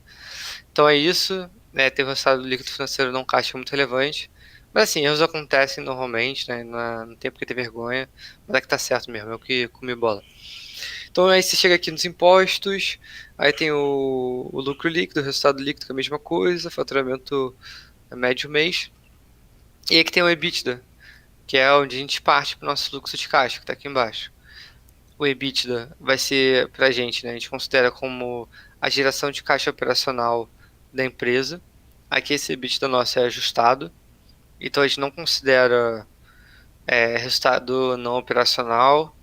Então é isso, ter o resultado líquido financeiro não caixa muito relevante. Mas assim, erros acontecem normalmente, né? Não tem por que ter vergonha. Mas é que tá certo mesmo, eu que comi bola. Então aí você chega aqui nos impostos, aí tem o lucro líquido, o resultado líquido, que é a mesma coisa, faturamento médio mês. E aqui tem o EBITDA, que é onde a gente parte para o nosso fluxo de caixa, que está aqui embaixo. O EBITDA vai ser para a gente, né? A gente considera como a geração de caixa operacional da empresa. Aqui esse EBITDA nosso é ajustado, então a gente não considera resultado não operacional.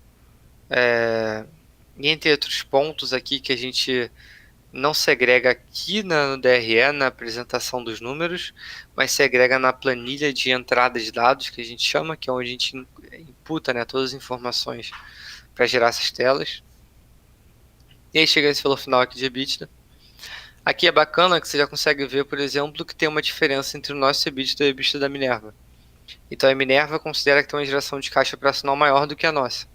E entre outros pontos aqui que a gente não segrega aqui no DRE, na apresentação dos números, mas segrega na planilha de entrada de dados, que a gente chama, que é onde a gente imputa, né, todas as informações para gerar essas telas. E aí chega esse valor final aqui de EBITDA. Aqui é bacana que você já consegue ver, por exemplo, que tem uma diferença entre o nosso EBITDA e o EBITDA da Minerva. Então a Minerva considera que tem uma geração de caixa operacional maior do que a nossa.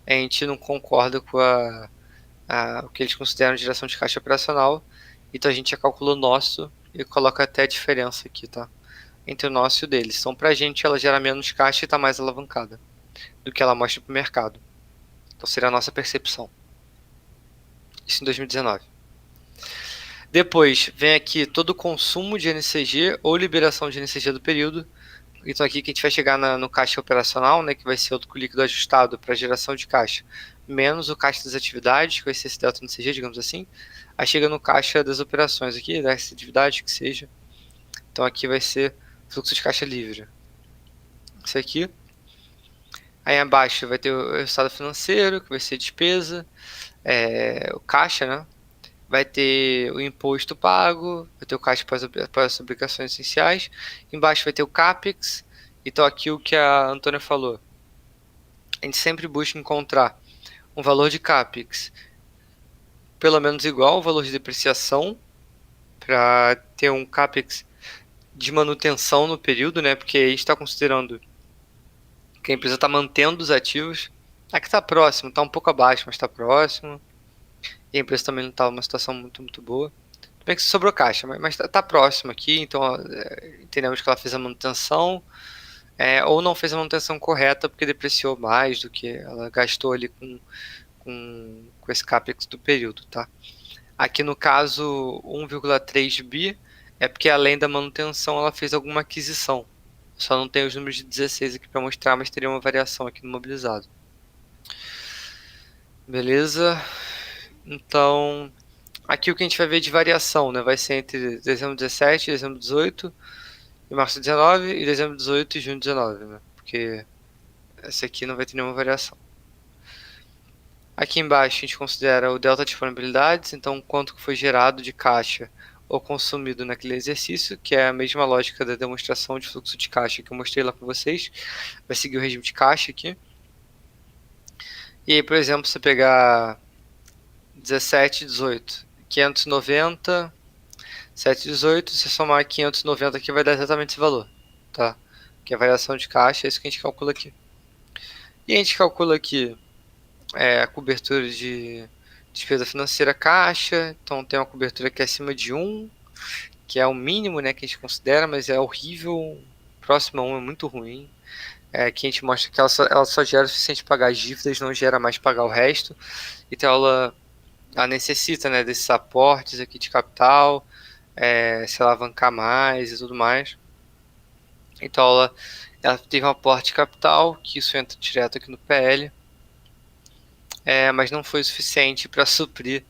A gente não concorda com o que eles consideram geração de caixa operacional, então a gente já calcula o nosso e coloca até a diferença aqui, tá? Entre o nosso e o deles. Então pra gente ela gera menos caixa e está mais alavancada do que ela mostra para o mercado. Então seria a nossa percepção. Isso em 2019. Depois vem aqui todo o consumo de NCG ou liberação de NCG do período. Então aqui que a gente vai chegar no caixa operacional, né, que vai ser o lucro líquido ajustado para geração de caixa, menos o caixa das atividades, que vai ser esse delta NCG, digamos assim. Aí chega no caixa das operações aqui, das atividades que seja. Então aqui vai ser fluxo de caixa livre. Isso aqui. Aí abaixo vai ter o resultado financeiro, que vai ser despesa, o caixa, né? Vai ter o imposto pago, vai ter o caixa para as obrigações essenciais. Embaixo vai ter o CAPEX. Então aqui o que a Antônia falou. A gente sempre busca encontrar um valor de CAPEX pelo menos igual ao valor de depreciação, para ter um CAPEX de manutenção no período, né? Porque a gente está considerando que a empresa está mantendo os ativos. Aqui está próximo, está um pouco abaixo, mas está próximo. E a empresa também não está numa situação muito, muito boa. Tudo bem que sobrou caixa, mas está próximo aqui, então entendemos que ela fez a manutenção, ou não fez a manutenção correta porque depreciou mais do que ela gastou ali com esse CAPEX do período, tá? Aqui no caso 1,3 bi é porque além da manutenção ela fez alguma aquisição. Só não tem os números de 16 aqui para mostrar, mas teria uma variação aqui no mobilizado. Beleza? Então, aqui o que a gente vai ver de variação, né? Vai ser entre dezembro 17, dezembro 18, e março 19, e dezembro 18 e junho 19, né? Porque essa aqui não vai ter nenhuma variação. Aqui embaixo a gente considera o delta de disponibilidades, então quanto que foi gerado de caixa ou consumido naquele exercício, que é a mesma lógica da demonstração de fluxo de caixa que eu mostrei lá para vocês. Vai seguir o regime de caixa aqui. E aí, por exemplo, você pegar 17, 18, 590, 7, 18, se somar 590 aqui vai dar exatamente esse valor, tá? Que é a variação de caixa, é isso que a gente calcula aqui. E a gente calcula aqui a cobertura de despesa financeira caixa, então tem uma cobertura que é acima de 1, que é o mínimo, né, que a gente considera, mas é horrível, próximo a 1 é muito ruim. Aqui a gente mostra que ela só gera o suficiente para pagar as dívidas, não gera mais pagar o resto, então ela necessita, né, desses aportes aqui de capital, se alavancar mais e tudo mais. Então ela teve um aporte de capital, que isso entra direto aqui no PL, mas não foi o suficiente para suprir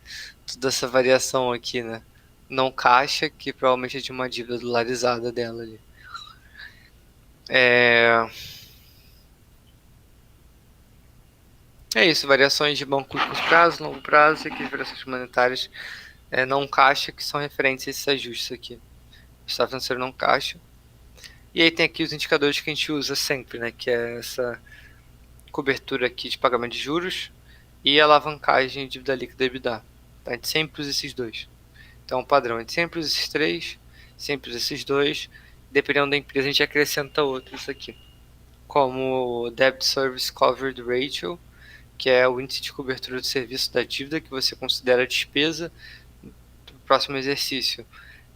toda essa variação aqui, né? Não caixa, que provavelmente é de uma dívida dolarizada dela ali. É isso, variações de banco curto prazo, longo prazo e aqui variações monetárias não caixa, que são referentes a esses ajustes aqui. Estado financeiro não caixa. E aí tem aqui os indicadores que a gente usa sempre, né? Que é essa cobertura aqui de pagamento de juros e alavancagem de dívida líquida e EBITDA. Tá? A gente sempre usa esses dois. Então, padrão, a gente sempre usa esses três, sempre usa esses dois. Dependendo da empresa, a gente acrescenta outros aqui. Como o Debt Service Coverage Ratio, que é o índice de cobertura do serviço da dívida que você considera despesa do próximo exercício.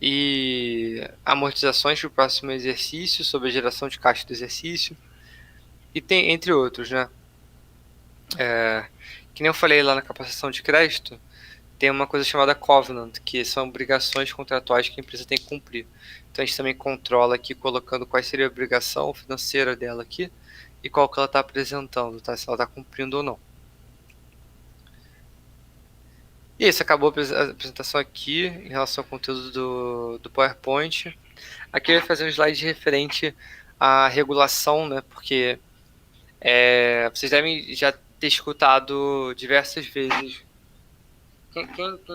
E amortizações para o próximo exercício, sobre a geração de caixa do exercício. E tem, entre outros, né? Que nem eu falei lá na capacitação de crédito, tem uma coisa chamada Covenant, que são obrigações contratuais que a empresa tem que cumprir. Então a gente também controla aqui, colocando qual seria a obrigação financeira dela aqui e qual que ela está apresentando, tá? Se ela está cumprindo ou não. E isso, acabou a apresentação aqui em relação ao conteúdo do PowerPoint. Aqui eu vou fazer um slide referente à regulação, né? Porque vocês devem já ter escutado diversas vezes. Quem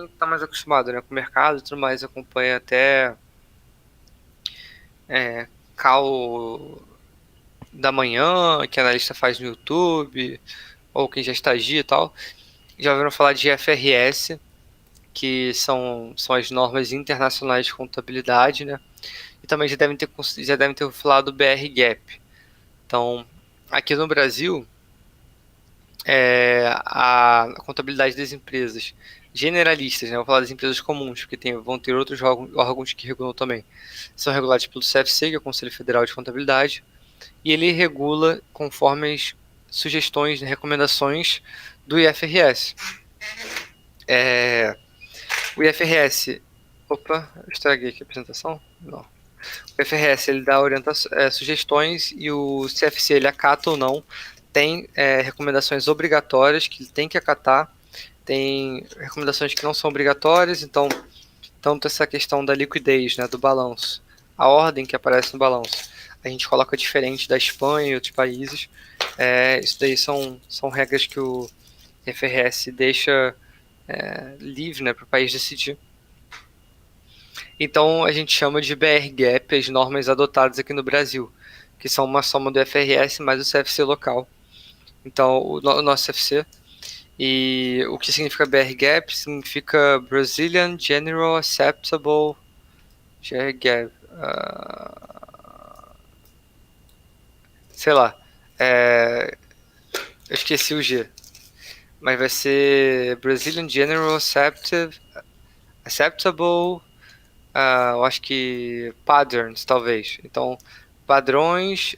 está mais acostumado, né, com o mercado e tudo mais, acompanha até call da manhã, que a analista faz no YouTube, ou quem já estagia e tal. Já ouviram falar de IFRS, que são as normas internacionais de contabilidade, né? E também já devem ter falado do BR GAAP. Então, aqui no Brasil, a contabilidade das empresas generalistas, né? Vou falar das empresas comuns, porque vão ter outros órgãos que regulam também. São regulados pelo CFC, que é o Conselho Federal de Contabilidade, e ele regula conforme as sugestões e recomendações do IFRS. O IFRS... Opa, eu estraguei aqui a apresentação? Não. O IFRS ele dá sugestões e o CFC ele acata ou não. Tem recomendações obrigatórias que ele tem que acatar. Tem recomendações que não são obrigatórias, então tanto essa questão da liquidez, né, do balanço, a ordem que aparece no balanço, a gente coloca diferente da Espanha e outros países. Isso daí são regras que o IFRS deixa livre, né, para o país decidir. Então a gente chama de BR GAAP as normas adotadas aqui no Brasil, que são uma soma do IFRS mais o CFC local. Então o nosso CFC. E o que significa BR GAAP? Significa Brazilian General Acceptable GAAP. Sei lá. Eu esqueci o G. Mas vai ser Brazilian General Acceptable. Eu acho que Patterns, talvez. Então, padrões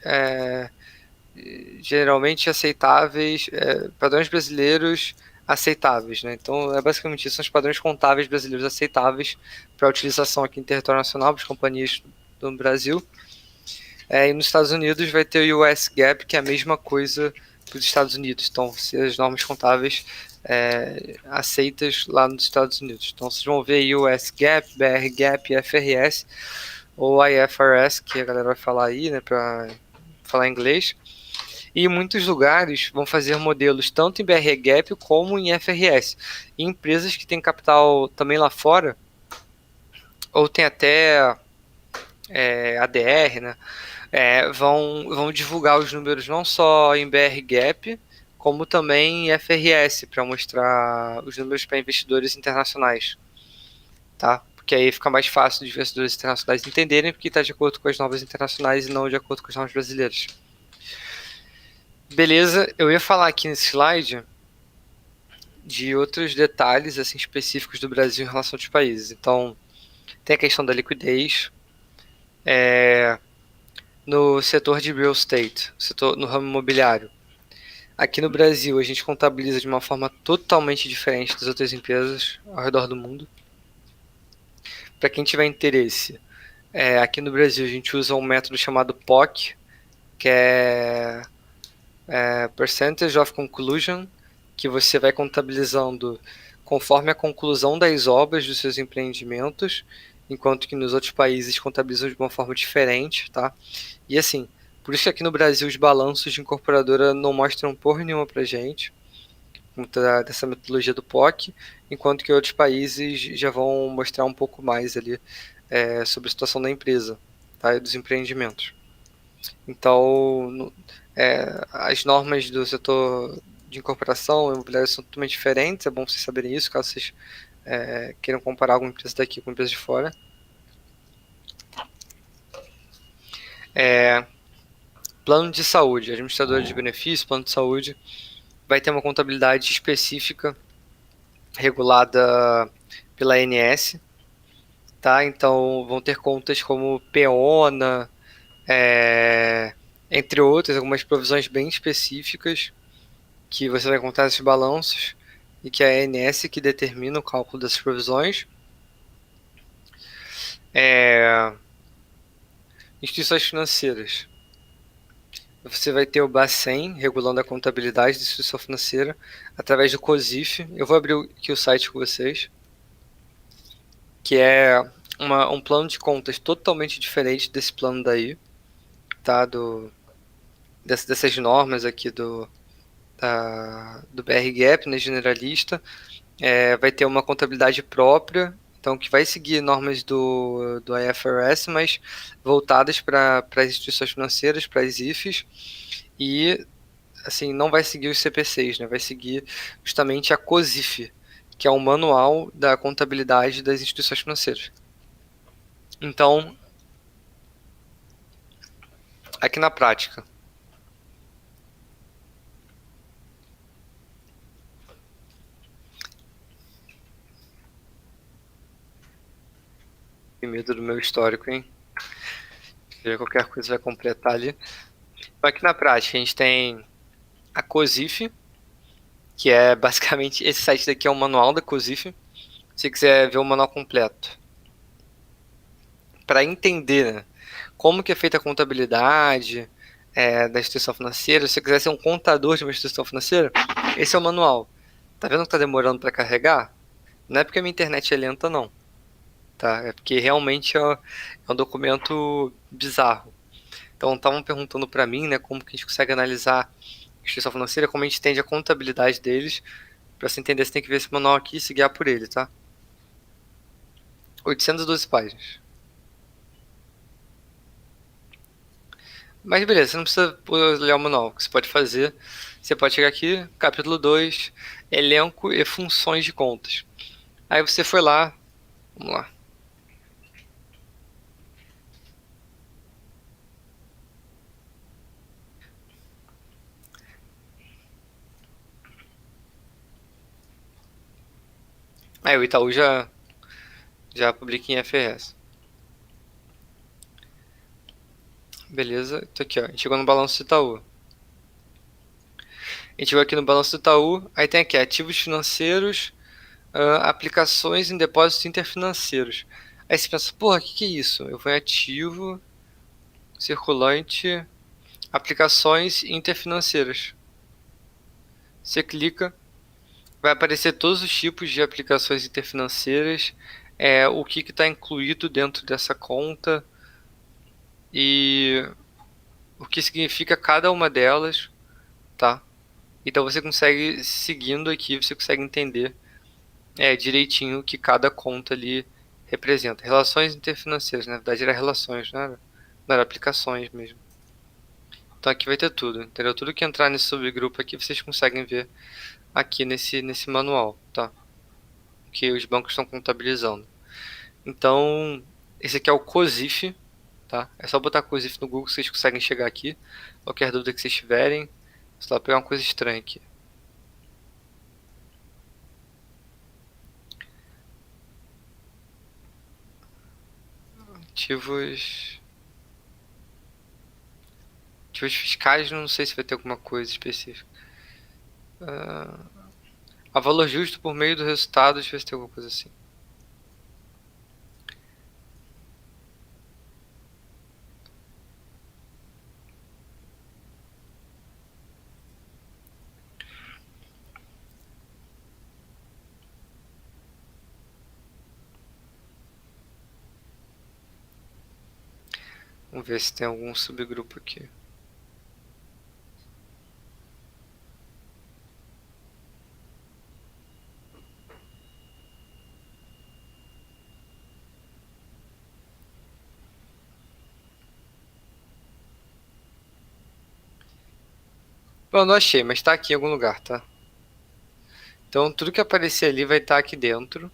geralmente aceitáveis, padrões brasileiros aceitáveis, né? Então basicamente isso, são os padrões contábeis brasileiros aceitáveis para utilização aqui em território nacional para as companhias do Brasil. E nos Estados Unidos vai ter o US GAAP, que é a mesma coisa para os Estados Unidos. Então as normas contábeis aceitas lá nos Estados Unidos. Então vocês vão ver aí o US GAAP, BR GAAP, IFRS ou IFRS, que a galera vai falar aí, né, para falar em inglês. E muitos lugares vão fazer modelos tanto em BRGAP como em FRS. E empresas que têm capital também lá fora, ou tem até ADR, né? Vão divulgar os números não só em BRGAP, como também em FRS, para mostrar os números para investidores internacionais. Tá? Porque aí fica mais fácil de investidores internacionais entenderem, porque está de acordo com as normas internacionais e não de acordo com as normas brasileiras. Beleza, eu ia falar aqui nesse slide de outros detalhes assim, específicos do Brasil em relação aos países. Então, tem a questão da liquidez, no setor de real estate, no ramo imobiliário. Aqui no Brasil, a gente contabiliza de uma forma totalmente diferente das outras empresas ao redor do mundo. Para quem tiver interesse, aqui no Brasil a gente usa um método chamado POC, que é Percentage of Conclusion, que você vai contabilizando conforme a conclusão das obras dos seus empreendimentos, enquanto que nos outros países contabilizam de uma forma diferente, tá? E assim, por isso que aqui no Brasil os balanços de incorporadora não mostram porra nenhuma pra gente, dessa metodologia do POC, enquanto que outros países já vão mostrar um pouco mais ali sobre a situação da empresa, tá? E dos empreendimentos. Então, as normas do setor de incorporação imobiliária são totalmente diferentes, é bom vocês saberem isso, caso vocês queiram comparar alguma empresa daqui com empresa de fora. Plano de saúde, administrador de benefícios, plano de saúde, vai ter uma contabilidade específica regulada pela ANS, tá? Então vão ter contas como PEONA, entre outras, algumas provisões bem específicas que você vai encontrar nesses balanços e que é a ANS que determina o cálculo dessas provisões. Instituições financeiras. Você vai ter o Bacen regulando a contabilidade da instituição financeira através do COSIF. Eu vou abrir aqui o site com vocês, que é um plano de contas totalmente diferente desse plano daí, tá? Dessas normas aqui do BRGAP, né, generalista. Vai ter uma contabilidade própria, então que vai seguir normas do IFRS, mas voltadas para as instituições financeiras, para as IFES, e assim, não vai seguir os CPCs, né, vai seguir justamente a COSIF, que é o manual da contabilidade das instituições financeiras. Então, aqui na prática, tem medo do meu histórico, hein? Qualquer coisa vai completar ali. Então, aqui na prática, a gente tem a COSIF, que é basicamente, esse site daqui é o manual da COSIF. Se você quiser ver o manual completo, para entender, né, como que é feita a contabilidade da instituição financeira, se você quiser ser um contador de uma instituição financeira, esse é o manual. Tá vendo que tá demorando para carregar? Não é porque a minha internet é lenta, não. Tá? É porque realmente é um documento bizarro. Então estavam perguntando para mim, né, como que a gente consegue analisar a instituição financeira, como a gente entende a contabilidade deles. Para você entender, você tem que ver esse manual aqui e se guiar por ele, tá? 812 páginas. Mas beleza, você não precisa olhar o manual. O que você pode fazer, você pode chegar aqui, capítulo 2, elenco e funções de contas. Aí você foi lá, vamos lá. Aí o Itaú já publica em FRS. Beleza, tô aqui, ó. A gente chegou no balanço do Itaú. A gente chegou aqui no balanço do Itaú, aí tem aqui ativos financeiros, aplicações em depósitos interfinanceiros. Aí você pensa, porra, o que é isso? Eu vou em ativo, circulante, aplicações interfinanceiras. Você clica, vai aparecer todos os tipos de aplicações interfinanceiras, o que está incluído dentro dessa conta e o que significa cada uma delas. tá? Então você consegue, seguindo aqui, você consegue entender direitinho o que cada conta ali representa. Relações interfinanceiras, na verdade era relações, não era aplicações mesmo. Então aqui vai ter tudo, entendeu? Tudo que entrar nesse subgrupo aqui vocês conseguem ver aqui nesse manual, tá? Que os bancos estão contabilizando. Então, esse aqui é o COSIF, tá? É só botar COSIF no Google que vocês conseguem chegar aqui. Qualquer dúvida que vocês tiverem, só pegar uma coisa estranha aqui. Ativos fiscais, não sei se vai ter alguma coisa específica. A valor justo por meio do resultado, deixa eu ver se tem alguma coisa assim. Vamos ver se tem algum subgrupo aqui. Bom, não achei, mas tá aqui em algum lugar, tá? Então tudo que aparecer ali vai estar aqui dentro.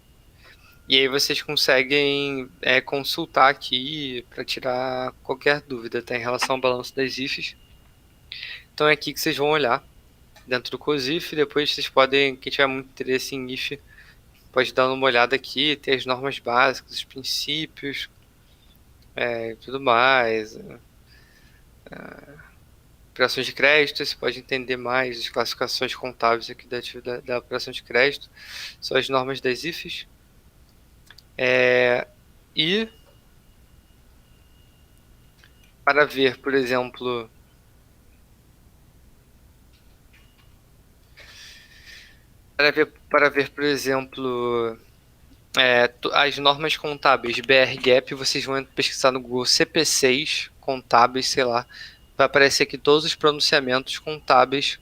E aí vocês conseguem consultar aqui para tirar qualquer dúvida, tá? Em relação ao balanço das IFs. Então é aqui que vocês vão olhar, dentro do COSIF. Depois vocês podem, quem tiver muito interesse em IF, pode dar uma olhada aqui, ter as normas básicas, os princípios, e tudo mais. Operações de crédito, você pode entender mais as classificações contábeis aqui da operação de crédito, são as normas das IFs. E para ver, por exemplo, as normas contábeis BR Gap, vocês vão pesquisar no Google CP6 contábeis, sei lá, vai aparecer aqui todos os pronunciamentos contábeis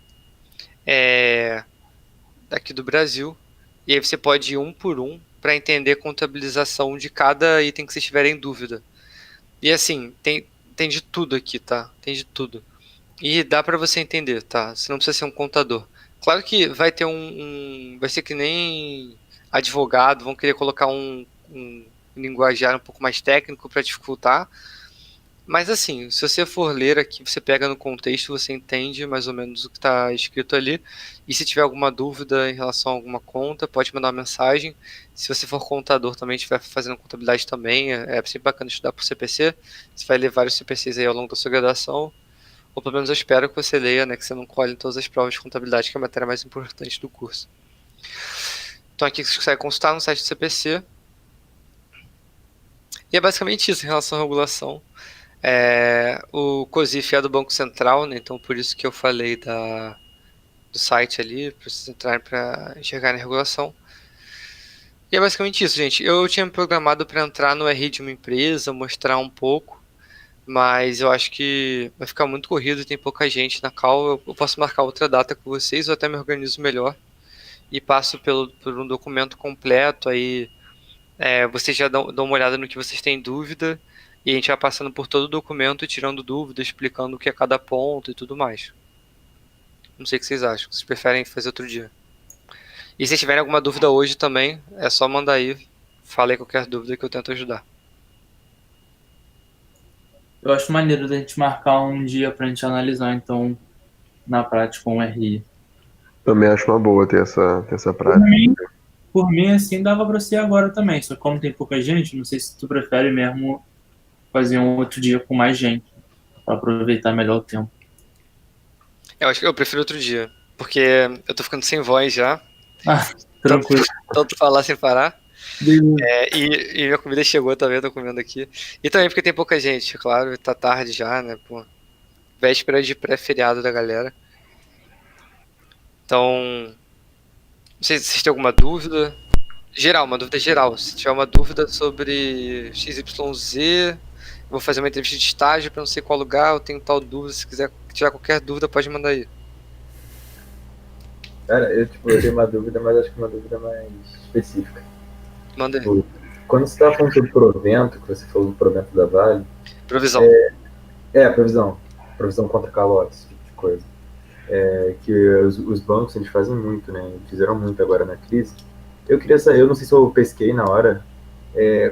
daqui do Brasil, e aí você pode ir um por um para entender a contabilização de cada item que vocês tiverem dúvida. E assim, tem de tudo aqui, tá? Tem de tudo. E dá para você entender, tá? Você não precisa ser um contador. Claro que vai ter vai ser que nem advogado, vão querer colocar um linguajar um pouco mais técnico para dificultar. Mas assim, se você for ler aqui, você pega no contexto, você entende mais ou menos o que está escrito ali. E se tiver alguma dúvida em relação a alguma conta, pode mandar uma mensagem. Se você for contador também, estiver fazendo contabilidade também, é sempre bacana estudar por CPC. Você vai ler vários CPCs aí ao longo da sua graduação. Ou pelo menos eu espero que você leia, né, que você não colhe todas as provas de contabilidade, que é a matéria mais importante do curso. Então aqui você consegue consultar no site do CPC. E é basicamente isso em relação à regulação. O COSIF é do Banco Central, né, então por isso que eu falei do site ali, para vocês entrarem para enxergar a regulação. E é basicamente isso, gente. Eu tinha me programado para entrar no RI de uma empresa, mostrar um pouco, mas eu acho que vai ficar muito corrido, tem pouca gente na call. Eu posso marcar outra data com vocês, ou até me organizo melhor e passo por um documento completo, aí vocês já dão uma olhada no que vocês têm dúvida, e a gente vai passando por todo o documento e tirando dúvidas, explicando o que é cada ponto e tudo mais. Não sei o que vocês acham, vocês preferem fazer outro dia. E se tiverem alguma dúvida hoje também, é só mandar aí, fala aí qualquer dúvida que eu tento ajudar. Eu acho maneiro da gente marcar um dia pra gente analisar, então, na prática, um RI. Também acho uma boa ter essa prática. Por mim, assim, dava pra ser agora também. Só que como tem pouca gente, não sei se tu prefere mesmo fazer um outro dia com mais gente, pra aproveitar melhor o tempo. Eu acho que eu prefiro outro dia, porque eu tô ficando sem voz já. Tranquilo. Tanto falar sem parar. Beleza. E minha comida chegou também, eu tô comendo aqui. E também porque tem pouca gente, claro, tá tarde já, né, pô. Véspera de pré-feriado da galera. Então, não sei se vocês têm alguma dúvida. Uma dúvida geral. Se tiver uma dúvida sobre XYZ, eu vou fazer uma entrevista de estágio pra não sei qual lugar, eu tenho tal dúvida. Se quiser tirar qualquer dúvida, pode mandar aí. Cara, eu tenho uma dúvida, mas acho que uma dúvida mais específica. Manda aí. Tipo, quando você estava falando sobre provento, que você falou do provento da Vale, Provisão. previsão contra calotes, esse tipo de coisa. Que os bancos, eles fazem muito, né? Eles fizeram muito agora na crise. Eu queria saber, eu não sei se eu pesquei na hora,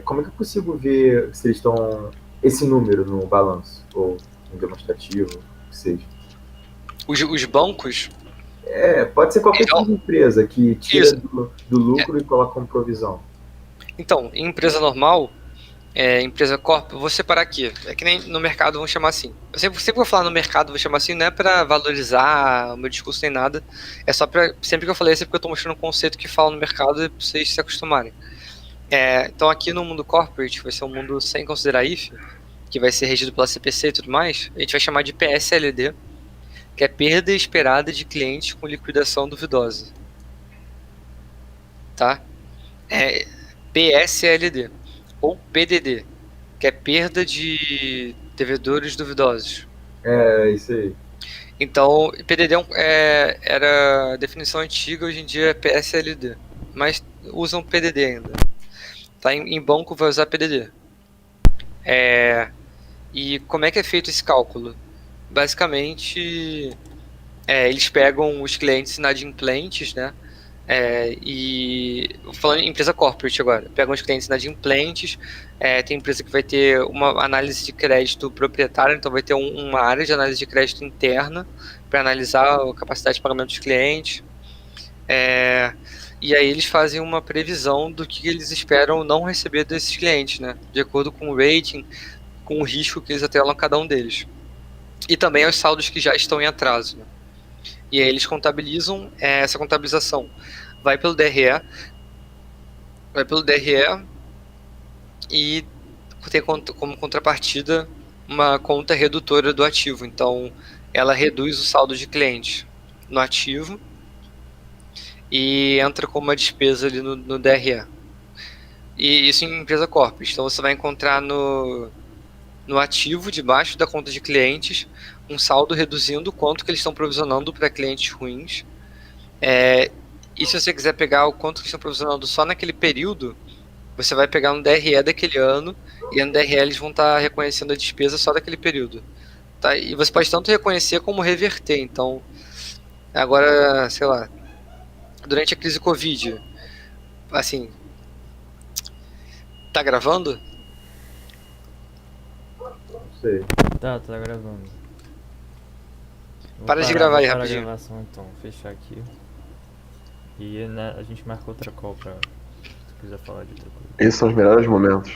como é que eu consigo ver se eles estão, esse número no balanço, ou no demonstrativo, o que seja. Os bancos, Pode ser qualquer Então, tipo de empresa que tira isso. do lucro e coloca como provisão. Então, em empresa normal, empresa corp, eu vou separar aqui. É que nem no mercado, vamos chamar assim. Eu sempre vou falar no mercado, vou chamar assim, não é pra valorizar o meu discurso nem nada. É só pra, sempre que eu falei isso é porque eu tô mostrando um conceito que fala no mercado e pra vocês se acostumarem. Então aqui no mundo corporate, vai ser um mundo sem considerar IF, que vai ser regido pela CPC e tudo mais, a gente vai chamar de PSLD, que é perda esperada de clientes com liquidação duvidosa. Tá? PSLD. Ou PDD, que é perda de devedores duvidosos. É isso aí. Então, PDD era a definição antiga, hoje em dia é PSLD. Mas usam PDD ainda. Tá? Em banco vai usar PDD. E como é que é feito esse cálculo? Basicamente, eles pegam os clientes inadimplentes, né? E falando em empresa corporate agora, pegam os clientes inadimplentes, tem empresa que vai ter uma análise de crédito proprietária, então vai ter uma área de análise de crédito interna para analisar a capacidade de pagamento dos clientes, e aí eles fazem uma previsão do que eles esperam não receber desses clientes, né? De acordo com o rating, com o risco que eles atrelam a cada um deles, e também os saldos que já estão em atraso, né? E aí eles contabilizam, essa contabilização vai pelo DRE e tem como contrapartida uma conta redutora do ativo. Então ela reduz o saldo de cliente no ativo e entra como uma despesa ali no DRE. E isso em empresa corporate. Então você vai encontrar no ativo, debaixo da conta de clientes, um saldo reduzindo o quanto que eles estão provisionando para clientes ruins. E se você quiser pegar o quanto que eles estão provisionando só naquele período, você vai pegar no DRE daquele ano, e no DRE eles vão estar reconhecendo a despesa só daquele período. Tá? E você pode tanto reconhecer como reverter. Então, agora, sei lá, durante a crise Covid, assim, tá gravando? Não sei. Tá gravando. Vou Para de parar- gravar aí vou parar a rapidinho. gravação então, fechar aqui. E né, a gente marca outra call pra se quiser falar de outra coisa. Esses são os melhores momentos.